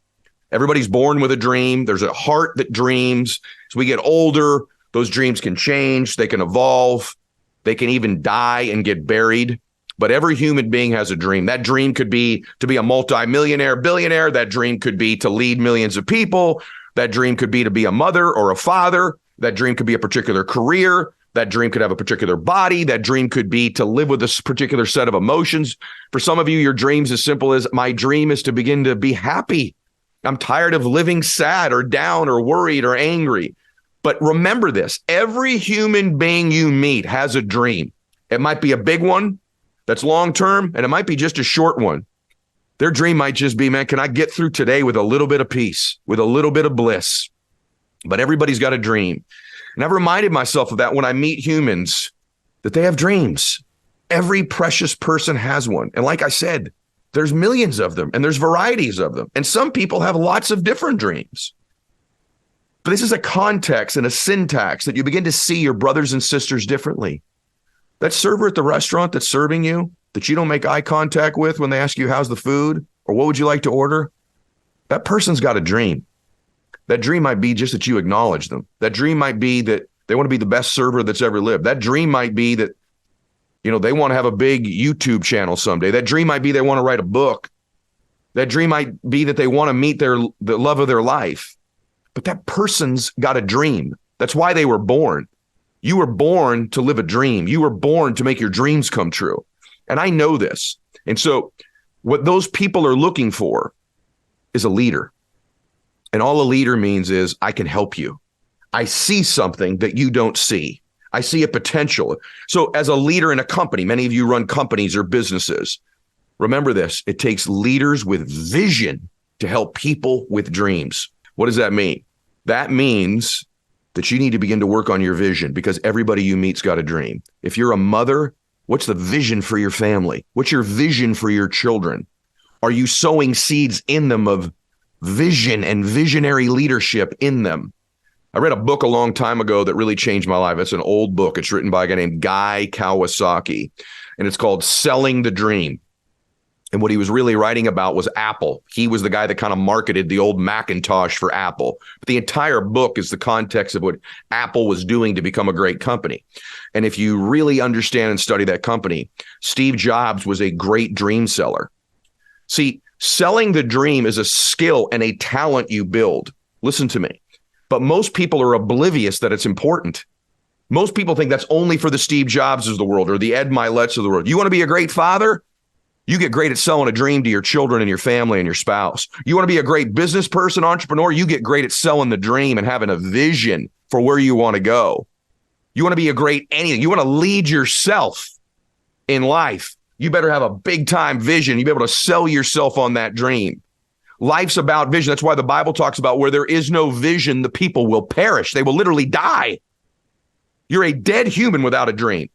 Everybody's born with a dream. There's a heart that dreams. As we get older, those dreams can change. They can evolve. They can even die and get buried. But every human being has a dream. That dream could be to be a multimillionaire, billionaire. That dream could be to lead millions of people. That dream could be to be a mother or a father. That dream could be a particular career. That dream could have a particular body. That dream could be to live with a particular set of emotions. For some of you, your dream's as simple as, my dream is to begin to be happy. I'm tired of living sad or down or worried or angry. But remember this, every human being you meet has a dream. It might be a big one that's long-term, and it might be just a short one. Their dream might just be, man, can I get through today with a little bit of peace, with a little bit of bliss? But everybody's got a dream. And I've reminded myself of that when I meet humans, that they have dreams. Every precious person has one. And like I said, there's millions of them, and there's varieties of them. And some people have lots of different dreams. But this is a context and a syntax that you begin to see your brothers and sisters differently. That server at the restaurant that's serving you, that you don't make eye contact with when they ask you, how's the food? Or what would you like to order? That person's got a dream. That dream might be just that you acknowledge them. That dream might be that they want to be the best server that's ever lived. That dream might be that, they want to have a big YouTube channel someday. That dream might be they want to write a book. That dream might be that they want to meet the love of their life. But that person's got a dream. That's why they were born. You were born to live a dream. You were born to make your dreams come true. And I know this. And so what those people are looking for is a leader. And all a leader means is, I can help you. I see something that you don't see. I see a potential. So as a leader in a company, many of you run companies or businesses. Remember this, it takes leaders with vision to help people with dreams. What does that mean? That means that you need to begin to work on your vision, because everybody you meet's got a dream. If you're a mother, what's the vision for your family? What's your vision for your children? Are you sowing seeds in them of vision and visionary leadership in them? I read a book a long time ago that really changed my life. It's an old book. It's written by a guy named Guy Kawasaki, and it's called Selling the Dream. And what he was really writing about was Apple. He was the guy that kind of marketed the old Macintosh for Apple. But the entire book is the context of what Apple was doing to become a great company. And if you really understand and study that company, Steve Jobs was a great dream seller. See, selling the dream is a skill and a talent you build. Listen to me. But most people are oblivious that it's important. Most people think that's only for the Steve Jobs of the world or the Ed Myletts of the world. You want to be a great father? You get great at selling a dream to your children and your family and your spouse. You want to be a great business person, entrepreneur? You get great at selling the dream and having a vision for where you want to go. You want to be a great anything. You want to lead yourself in life. You better have a big time vision. You be able to sell yourself on that dream. Life's about vision. That's why the Bible talks about where there is no vision, the people will perish. They will literally die. You're a dead human without a dream.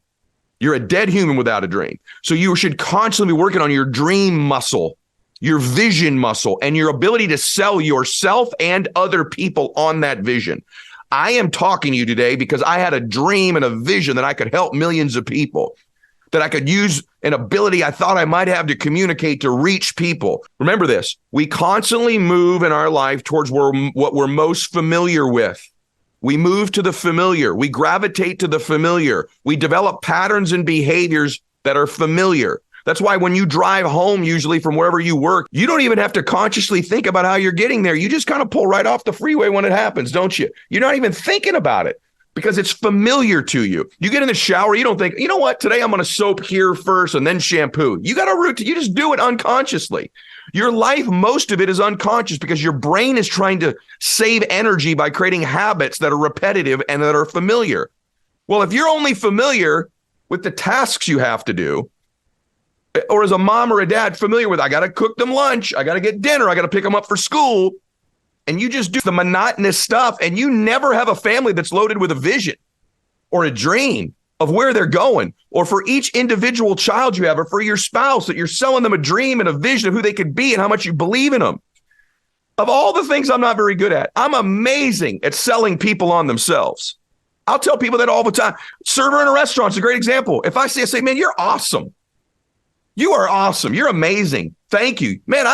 You're a dead human without a dream. So you should constantly be working on your dream muscle, your vision muscle, and your ability to sell yourself and other people on that vision. I am talking to you today because I had a dream and a vision that I could help millions of people, that I could use an ability I thought I might have to communicate to reach people. Remember this, we constantly move in our life towards what we're most familiar with. We move to the familiar. We gravitate to the familiar. We develop patterns and behaviors that are familiar. That's why when you drive home, usually from wherever you work, you don't even have to consciously think about how you're getting there. You just kind of pull right off the freeway when it happens, don't you? You're not even thinking about it because it's familiar to you. You get in the shower, you don't think, you know what, today I'm going to soap here first and then shampoo. You got a routine. You just do it unconsciously. Your life, most of it is unconscious because your brain is trying to save energy by creating habits that are repetitive and that are familiar. Well, if you're only familiar with the tasks you have to do, or as a mom or a dad familiar with, I got to cook them lunch, I got to get dinner, I got to pick them up for school, and you just do the monotonous stuff, and you never have a family that's loaded with a vision or a dream of where they're going, or for each individual child you have, or for your spouse, that you're selling them a dream and a vision of who they could be and how much you believe in them. Of all the things I'm not very good at, I'm amazing at selling people on themselves. I'll tell people that all the time. Server in a restaurant is a great example. If I say, man, you're awesome. You are awesome. You're amazing. Thank you. Man,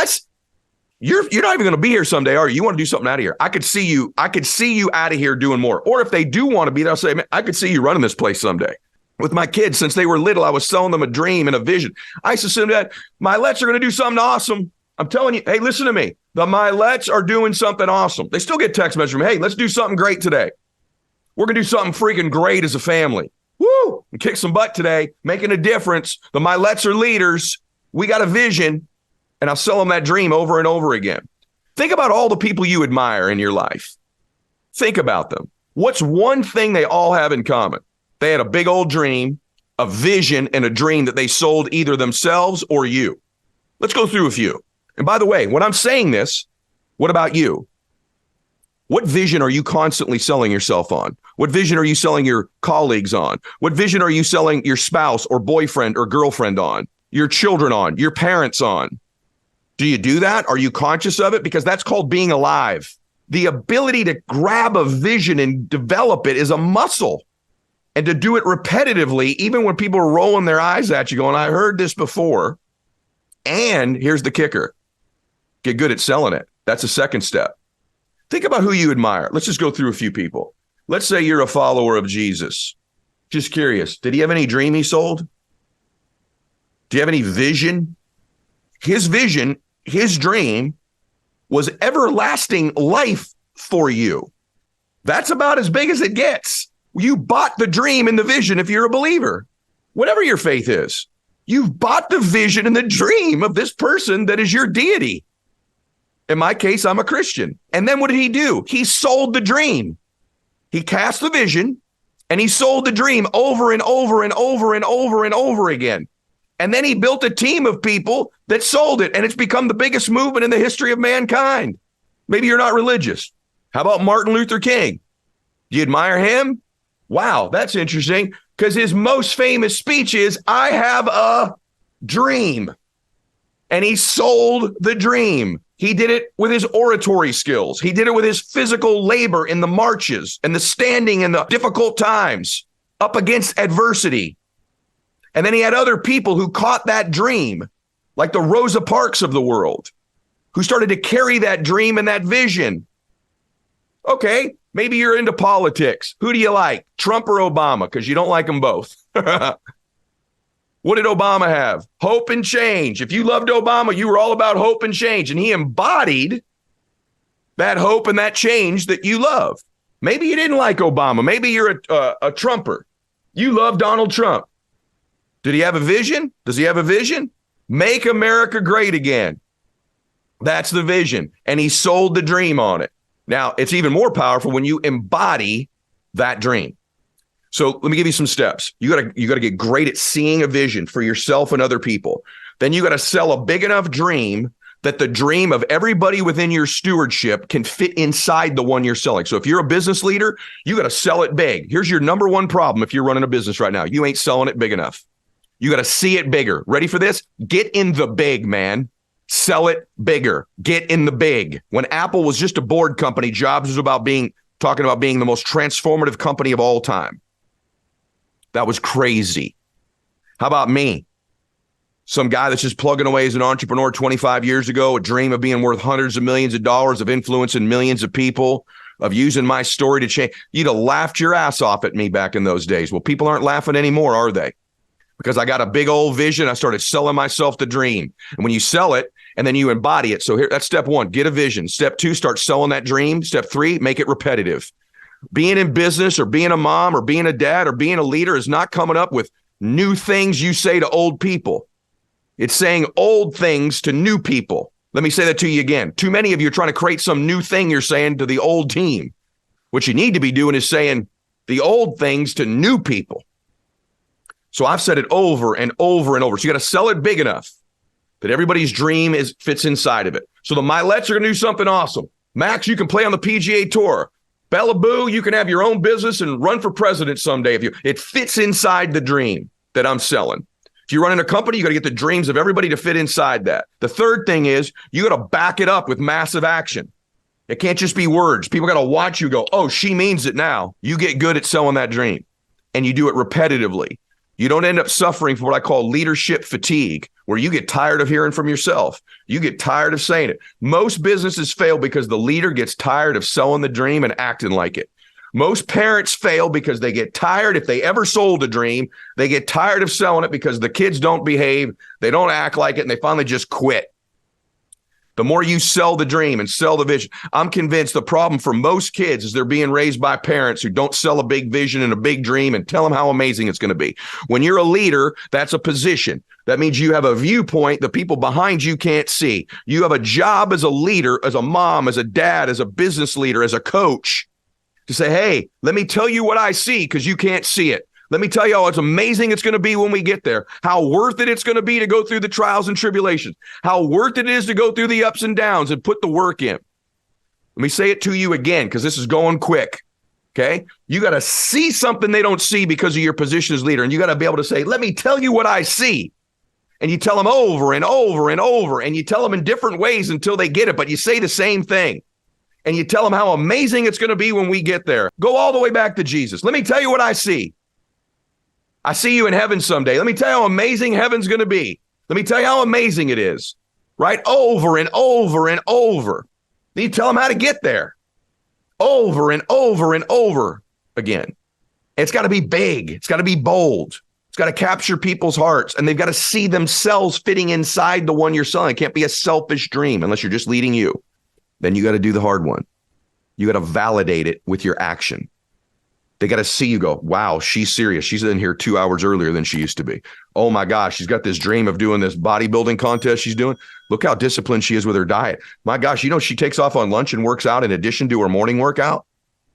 you're not even going to be here someday, are you? You want to do something out of here. I could see you out of here doing more. Or if they do want to be there, I'll say, man, I could see you running this place someday. With my kids, since they were little, I was selling them a dream and a vision. I used to say that Myletts are going to do something awesome. I'm telling you, hey, listen to me. The Myletts are doing something awesome. They still get text messages from me. Hey, let's do something great today. We're going to do something freaking great as a family. Woo! And kick some butt today, making a difference. The Myletts are leaders. We got a vision, and I'll sell them that dream over and over again. Think about all the people you admire in your life. Think about them. What's one thing they all have in common? They had a big old dream, a vision, and a dream that they sold either themselves or you. Let's go through a few. And by the way, when I'm saying this, what about you? What vision are you constantly selling yourself on? What vision are you selling your colleagues on? What vision are you selling your spouse or boyfriend or girlfriend on? Your children on? Your parents on? Do you do that? Are you conscious of it? Because that's called being alive. The ability to grab a vision and develop it is a muscle. And to do it repetitively, even when people are rolling their eyes at you going, I heard this before. And here's the kicker. Get good at selling it. That's a second step. Think about who you admire. Let's just go through a few people. Let's say you're a follower of Jesus. Just curious. Did he have any dream he sold? Do you have any vision? His vision, his dream was everlasting life for you. That's about as big as it gets. You bought the dream and the vision if you're a believer. Whatever your faith is, you've bought the vision and the dream of this person that is your deity. In my case, I'm a Christian. And then what did he do? He sold the dream. He cast the vision and he sold the dream over and over and over and over and over again. And then he built a team of people that sold it. And it's become the biggest movement in the history of mankind. Maybe you're not religious. How about Martin Luther King? Do you admire him? Wow, that's interesting. Because his most famous speech is, I have a dream. And he sold the dream. He did it with his oratory skills. He did it with his physical labor in the marches and the standing in the difficult times up against adversity. And then he had other people who caught that dream, like the Rosa Parks of the world, who started to carry that dream and that vision. Okay, maybe you're into politics. Who do you like, Trump or Obama? Because you don't like them both. What did Obama have? Hope and change. If you loved Obama, you were all about hope and change. And he embodied that hope and that change that you love. Maybe you didn't like Obama. Maybe you're a Trumper. You love Donald Trump. Did he have a vision? Does he have a vision? Make America great again. That's the vision. And he sold the dream on it. Now, it's even more powerful when you embody that dream. So let me give you some steps. You gotta get great at seeing a vision for yourself and other people. Then you got to sell a big enough dream that the dream of everybody within your stewardship can fit inside the one you're selling. So if you're a business leader, you got to sell it big. Here's your number one problem if you're running a business right now. You ain't selling it big enough. You got to see it bigger. Ready for this? Get in the big, man. Sell it bigger. Get in the big. When Apple was just a board company, Jobs was talking about being the most transformative company of all time. That was crazy. How about me? Some guy that's just plugging away as an entrepreneur 25 years ago, a dream of being worth hundreds of millions of dollars, of influencing millions of people, of using my story to change. You'd have laughed your ass off at me back in those days. Well, people aren't laughing anymore, are they? Because I got a big old vision. I started selling myself the dream. And when you sell it and then you embody it. So here, that's step one, get a vision. Step two, start selling that dream. Step three, make it repetitive. Being in business or being a mom or being a dad or being a leader is not coming up with new things you say to old people. It's saying old things to new people. Let me say that to you again. Too many of you are trying to create some new thing you're saying to the old team. What you need to be doing is saying the old things to new people. So I've said it over and over and over. So you got to sell it big enough that everybody's dream fits inside of it. So the Myletts are going to do something awesome. Max, you can play on the PGA Tour. Bella Boo, you can have your own business and run for president someday. It fits inside the dream that I'm selling. If you're running a company, you got to get the dreams of everybody to fit inside that. The third thing is you got to back it up with massive action. It can't just be words. People got to watch you go, oh, she means it now. You get good at selling that dream and you do it repetitively. You don't end up suffering from what I call leadership fatigue, where you get tired of hearing from yourself. You get tired of saying it. Most businesses fail because the leader gets tired of selling the dream and acting like it. Most parents fail because they get tired. If they ever sold a dream, they get tired of selling it because the kids don't behave, they don't act like it, and they finally just quit. The more you sell the dream and sell the vision, I'm convinced the problem for most kids is they're being raised by parents who don't sell a big vision and a big dream and tell them how amazing it's going to be. When you're a leader, that's a position. That means you have a viewpoint the people behind you can't see. You have a job as a leader, as a mom, as a dad, as a business leader, as a coach, to say, hey, let me tell you what I see because you can't see it. Let me tell you how it's amazing it's going to be when we get there, how worth it it's going to be to go through the trials and tribulations, how worth it is to go through the ups and downs and put the work in. Let me say it to you again because this is going quick, okay? You got to see something they don't see because of your position as leader, and you got to be able to say, let me tell you what I see. And you tell them over and over and over, and you tell them in different ways until they get it, but you say the same thing. And you tell them how amazing it's going to be when we get there. Go all the way back to Jesus. Let me tell you what I see. I see you in heaven someday. Let me tell you how amazing heaven's going to be. Let me tell you how amazing it is, right? Over and over and over. Then you tell them how to get there. Over and over and over again. It's got to be big. It's got to be bold. It's got to capture people's hearts, and they've got to see themselves fitting inside the one you're selling. It can't be a selfish dream unless you're just leading you. Then you got to do the hard one. You got to validate it with your action. They got to see you go, wow, she's serious. She's in here 2 hours earlier than she used to be. Oh my gosh, she's got this dream of doing this bodybuilding contest she's doing. Look how disciplined she is with her diet. My gosh, she takes off on lunch and works out in addition to her morning workout.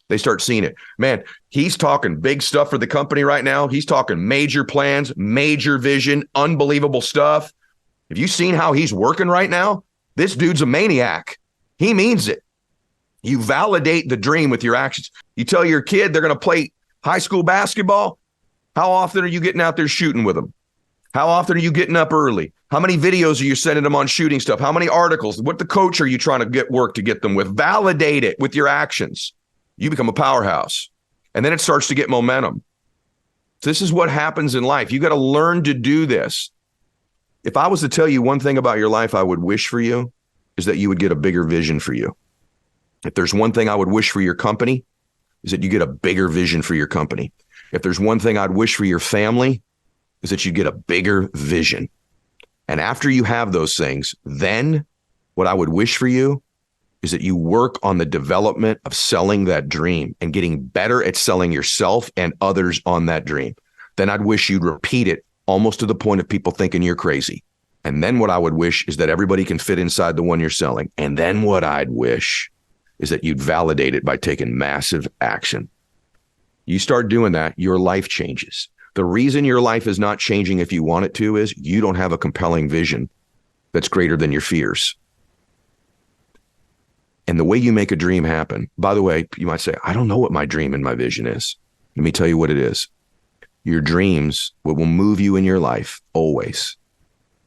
They start seeing it. Man, he's talking big stuff for the company right now. He's talking major plans, major vision, unbelievable stuff. Have you seen how he's working right now? This dude's a maniac. He means it. You validate the dream with your actions. You tell your kid they're going to play high school basketball. How often are you getting out there shooting with them? How often are you getting up early? How many videos are you sending them on shooting stuff? How many articles? What the coach are you trying to get work to get them with? Validate it with your actions. You become a powerhouse. And then it starts to get momentum. This is what happens in life. You got to learn to do this. If I was to tell you one thing about your life I would wish for you, is that you would get a bigger vision for you. If there's one thing I would wish for your company, is that you get a bigger vision for your company. If there's one thing I'd wish for your family, is that you get a bigger vision. And after you have those things, then what I would wish for you is that you work on the development of selling that dream and getting better at selling yourself and others on that dream. Then I'd wish you'd repeat it almost to the point of people thinking you're crazy. And then what I would wish is that everybody can fit inside the one you're selling. And then what I'd wish is that you'd validate it by taking massive action. You start doing that, your life changes. The reason your life is not changing if you want it to is you don't have a compelling vision that's greater than your fears. And the way you make a dream happen, by the way, you might say, I don't know what my dream and my vision is. Let me tell you what it is. Your dreams, what will move you in your life always,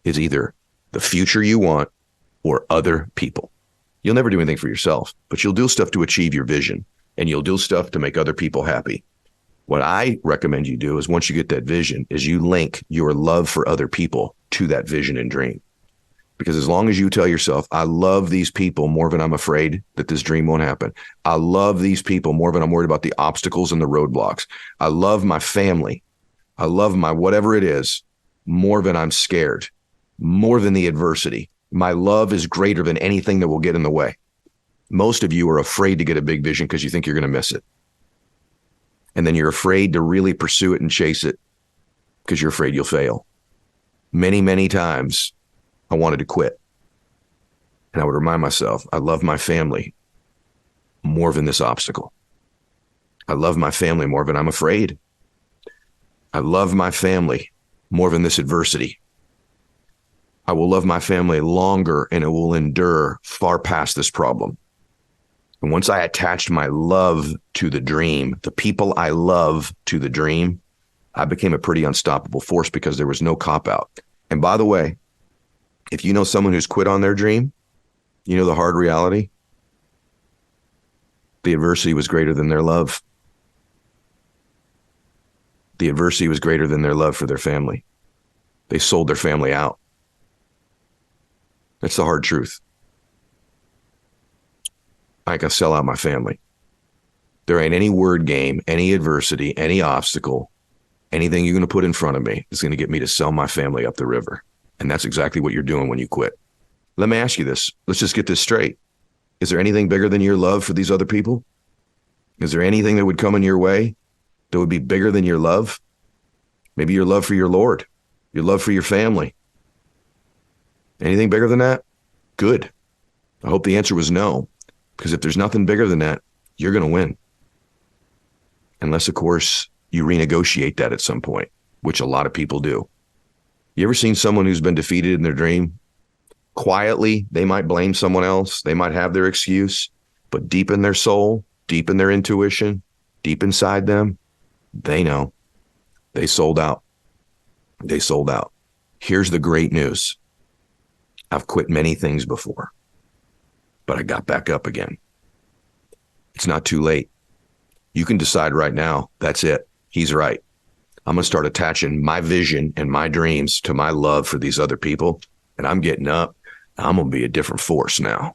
is either the future you want or other people. You'll never do anything for yourself, but you'll do stuff to achieve your vision, and you'll do stuff to make other people happy. What I recommend you do is once you get that vision is you link your love for other people to that vision and dream. Because as long as you tell yourself, I love these people more than I'm afraid that this dream won't happen. I love these people more than I'm worried about the obstacles and the roadblocks. I love my family. I love my whatever it is more than I'm scared, more than the adversity. My love is greater than anything that will get in the way. Most of you are afraid to get a big vision because you think you're going to miss it. And then you're afraid to really pursue it and chase it because you're afraid you'll fail. Many, many times I wanted to quit. And I would remind myself, I love my family more than this obstacle. I love my family more than I'm afraid. I love my family more than this adversity. I will love my family longer and it will endure far past this problem. And once I attached my love to the dream, the people I love to the dream, I became a pretty unstoppable force because there was no cop-out. And by the way, if you know someone who's quit on their dream, you know the hard reality? The adversity was greater than their love. The adversity was greater than their love for their family. They sold their family out. That's the hard truth. I can sell out my family. There ain't any word game, any adversity, any obstacle, anything you're going to put in front of me is going to get me to sell my family up the river. And that's exactly what you're doing when you quit. Let me ask you this. Let's just get this straight. Is there anything bigger than your love for these other people? Is there anything that would come in your way that would be bigger than your love? Maybe your love for your Lord, your love for your family. Anything bigger than that? Good. I hope the answer was no, because if there's nothing bigger than that, you're going to win. Unless, of course, you renegotiate that at some point, which a lot of people do. You ever seen someone who's been defeated in their dream? Quietly, they might blame someone else. They might have their excuse, but deep in their soul, deep in their intuition, deep inside them, they know. They sold out. They sold out. Here's the great news. I've quit many things before, but I got back up again. It's not too late. You can decide right now, that's it. He's right. I'm going to start attaching my vision and my dreams to my love for these other people, and I'm getting up. I'm going to be a different force now.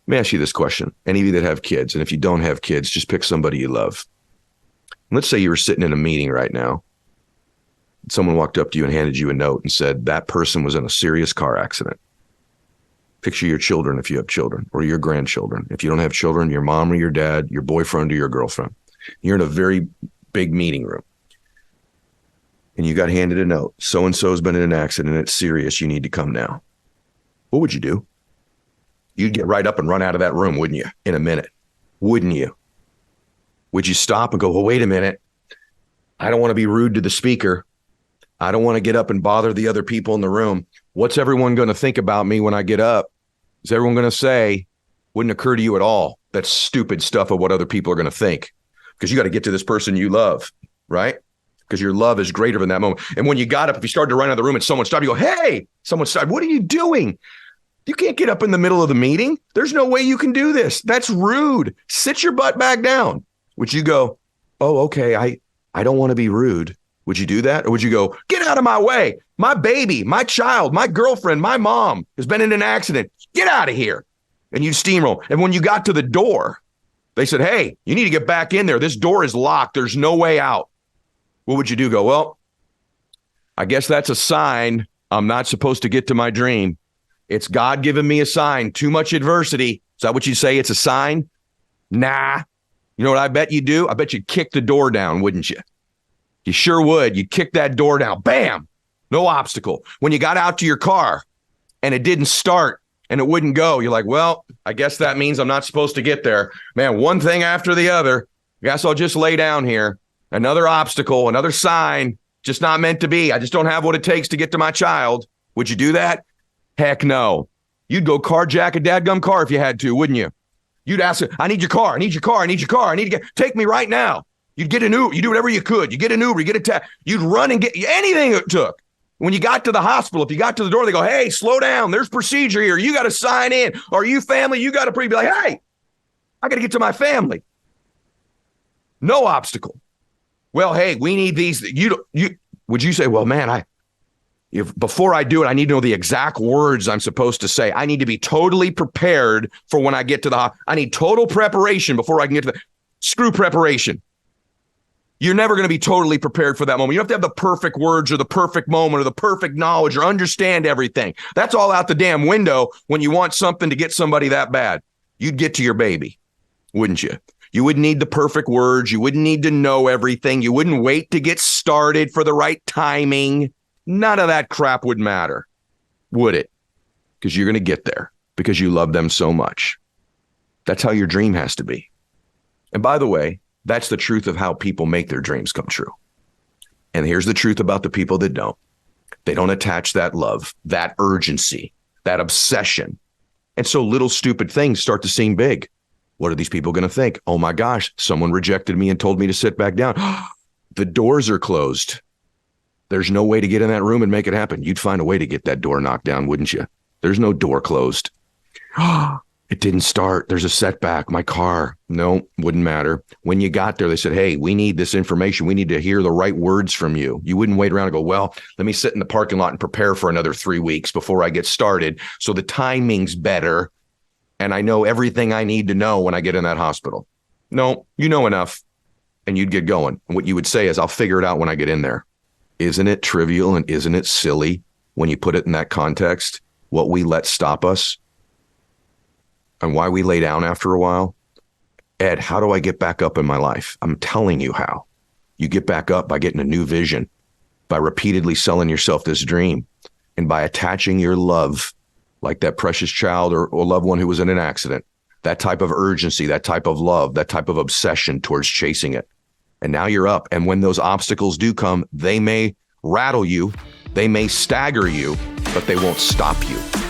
Let me ask you this question. Any of you that have kids, and if you don't have kids, just pick somebody you love. Let's say you were sitting in a meeting right now. Someone walked up to you and handed you a note and said that person was in a serious car accident. Picture your children if you have children, or your grandchildren. If you don't have children, your mom or your dad, your boyfriend or your girlfriend. You're in a very big meeting room. And you got handed a note. So-and-so's been in an accident. It's serious. You need to come now. What would you do? You'd get right up and run out of that room, wouldn't you? In a minute. Wouldn't you? Would you stop and go, well, wait a minute. I don't want to be rude to the speaker. I don't want to get up and bother the other people in the room. What's everyone going to think about me when I get up? Is everyone going to say, wouldn't occur to you at all, that stupid stuff of what other people are going to think? Because you got to get to this person you love, right? Because your love is greater than that moment. And when you got up, if you started to run out of the room and someone stopped, you go, hey, someone stopped. What are you doing? You can't get up in the middle of the meeting. There's no way you can do this. That's rude. Sit your butt back down. Would you go, oh, okay, I don't want to be rude. Would you do that? Or would you go, get out of my way. My baby, my child, my girlfriend, my mom has been in an accident. Get out of here. And you steamroll. And when you got to the door, they said, hey, you need to get back in there. This door is locked. There's no way out. What would you do? Go, well, I guess that's a sign I'm not supposed to get to my dream. It's God giving me a sign. Too much adversity. Is that what you say? It's a sign? Nah. You know what I bet you do? I bet you'd kick the door down, wouldn't you? You sure would. You'd kick that door down. Bam! No obstacle. When you got out to your car and it didn't start and it wouldn't go, you're like, well, I guess that means I'm not supposed to get there. Man, one thing after the other. I guess I'll just lay down here. Another obstacle, another sign, just not meant to be. I just don't have what it takes to get to my child. Would you do that? Heck no. You'd go carjack a dadgum car if you had to, wouldn't you? You'd ask, I need your car. I need your car. I need your car. I need to take me right now. You'd get an Uber. You do whatever you could. You get an Uber. You get a taxi. You'd run and get anything it took. When you got to the hospital, if you got to the door, they go, hey, slow down. There's procedure here. You got to sign in. Are you family? You got to be like, hey, I got to get to my family. No obstacle. Well, hey, we need these. Would you say, well, man, before I do it, I need to know the exact words I'm supposed to say. I need to be totally prepared for when I get to the hospital. I need total preparation before I can get to screw preparation. You're never going to be totally prepared for that moment. You don't have to have the perfect words or the perfect moment or the perfect knowledge or understand everything. That's all out the damn window when you want something to get somebody that bad. You'd get to your baby, wouldn't you? You wouldn't need the perfect words. You wouldn't need to know everything. You wouldn't wait to get started for the right timing. None of that crap would matter, would it? Because you're going to get there because you love them so much. That's how your dream has to be. And by the way, that's the truth of how people make their dreams come true. And here's the truth about the people that don't. They don't attach that love, that urgency, that obsession. And so little stupid things start to seem big. What are these people going to think? Oh my gosh, someone rejected me and told me to sit back down. The doors are closed. There's no way to get in that room and make it happen. You'd find a way to get that door knocked down, wouldn't you? There's no door closed. It didn't start. There's a setback. My car. No, wouldn't matter. When you got there, they said, hey, we need this information. We need to hear the right words from you. You wouldn't wait around and go, well, let me sit in the parking lot and prepare for another 3 weeks before I get started. So the timing's better. And I know everything I need to know when I get in that hospital. No, you know enough. And you'd get going. And what you would say is, I'll figure it out when I get in there. Isn't it trivial and isn't it silly when you put it in that context? What we let stop us and why we lay down after a while. Ed, how do I get back up in my life? I'm telling you how. You get back up by getting a new vision, by repeatedly selling yourself this dream, and by attaching your love, like that precious child or loved one who was in an accident, that type of urgency, that type of love, that type of obsession towards chasing it. And now you're up. And when those obstacles do come, they may rattle you, they may stagger you, but they won't stop you.